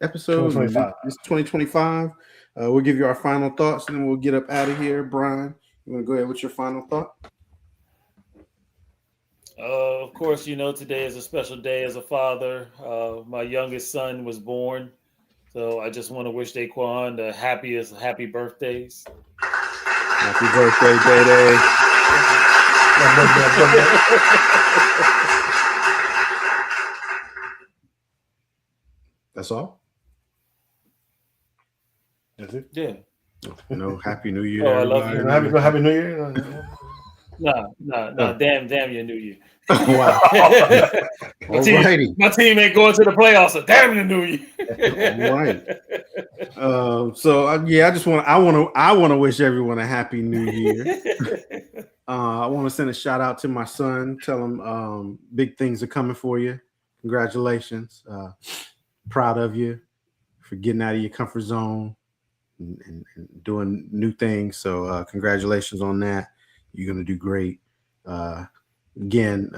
episode. 2025. This 2025. We'll give you our final thoughts, and then we'll get up out of here. Brian, you want to go ahead with your final thought? Of course, you know, today is a special day as a father. My youngest son was born. So I just want to wish Daquan the happiest happy birthdays. Happy birthday, Day. That's all? That's it. Yeah. No, Happy New Year. Oh, I love you. Happy New Year. No. Damn your New Year. Wow. My team ain't going to the playoffs. So damn the New Year. All right. I want to wish everyone a happy New Year. I want to send a shout out to my son. Tell him big things are coming for you. Congratulations. Proud of you for getting out of your comfort zone and doing new things. So congratulations on that. You're going to do great. Again,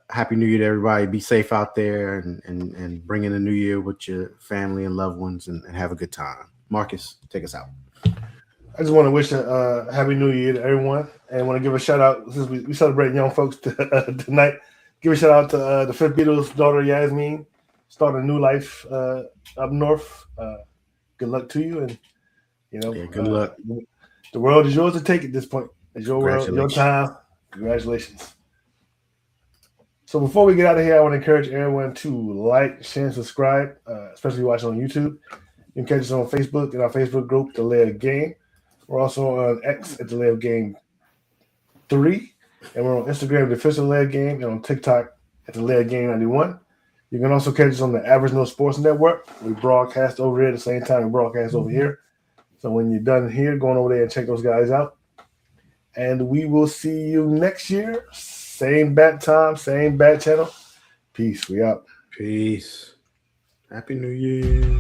happy New Year to everybody. Be safe out there and bring in a new year with your family and loved ones and have a good time. Marcus, take us out. I just want to wish a happy New Year to everyone, and want to give a shout out since we celebrate young folks tonight. Give a shout out to the fifth Beatles' daughter Yasmin, starting a new life up north. Good luck to you, and good luck. The world is yours to take at this point. It's your world, your time. Congratulations. So before we get out of here, I want to encourage everyone to like, share, and subscribe, especially if you're watching on YouTube. You can catch us on Facebook in our Facebook group, The Layer Game. We're also on X at The Layer Game 3. And we're on Instagram, The Official Layer Game, and on TikTok at The Layer Game 91. You can also catch us on the Average No Sports Network. We broadcast over here at the same time we broadcast over here. So when you're done here, go on over there and check those guys out. And we will see you next year. Same bat time, same bat channel. Peace. We out. Peace. Happy New Year.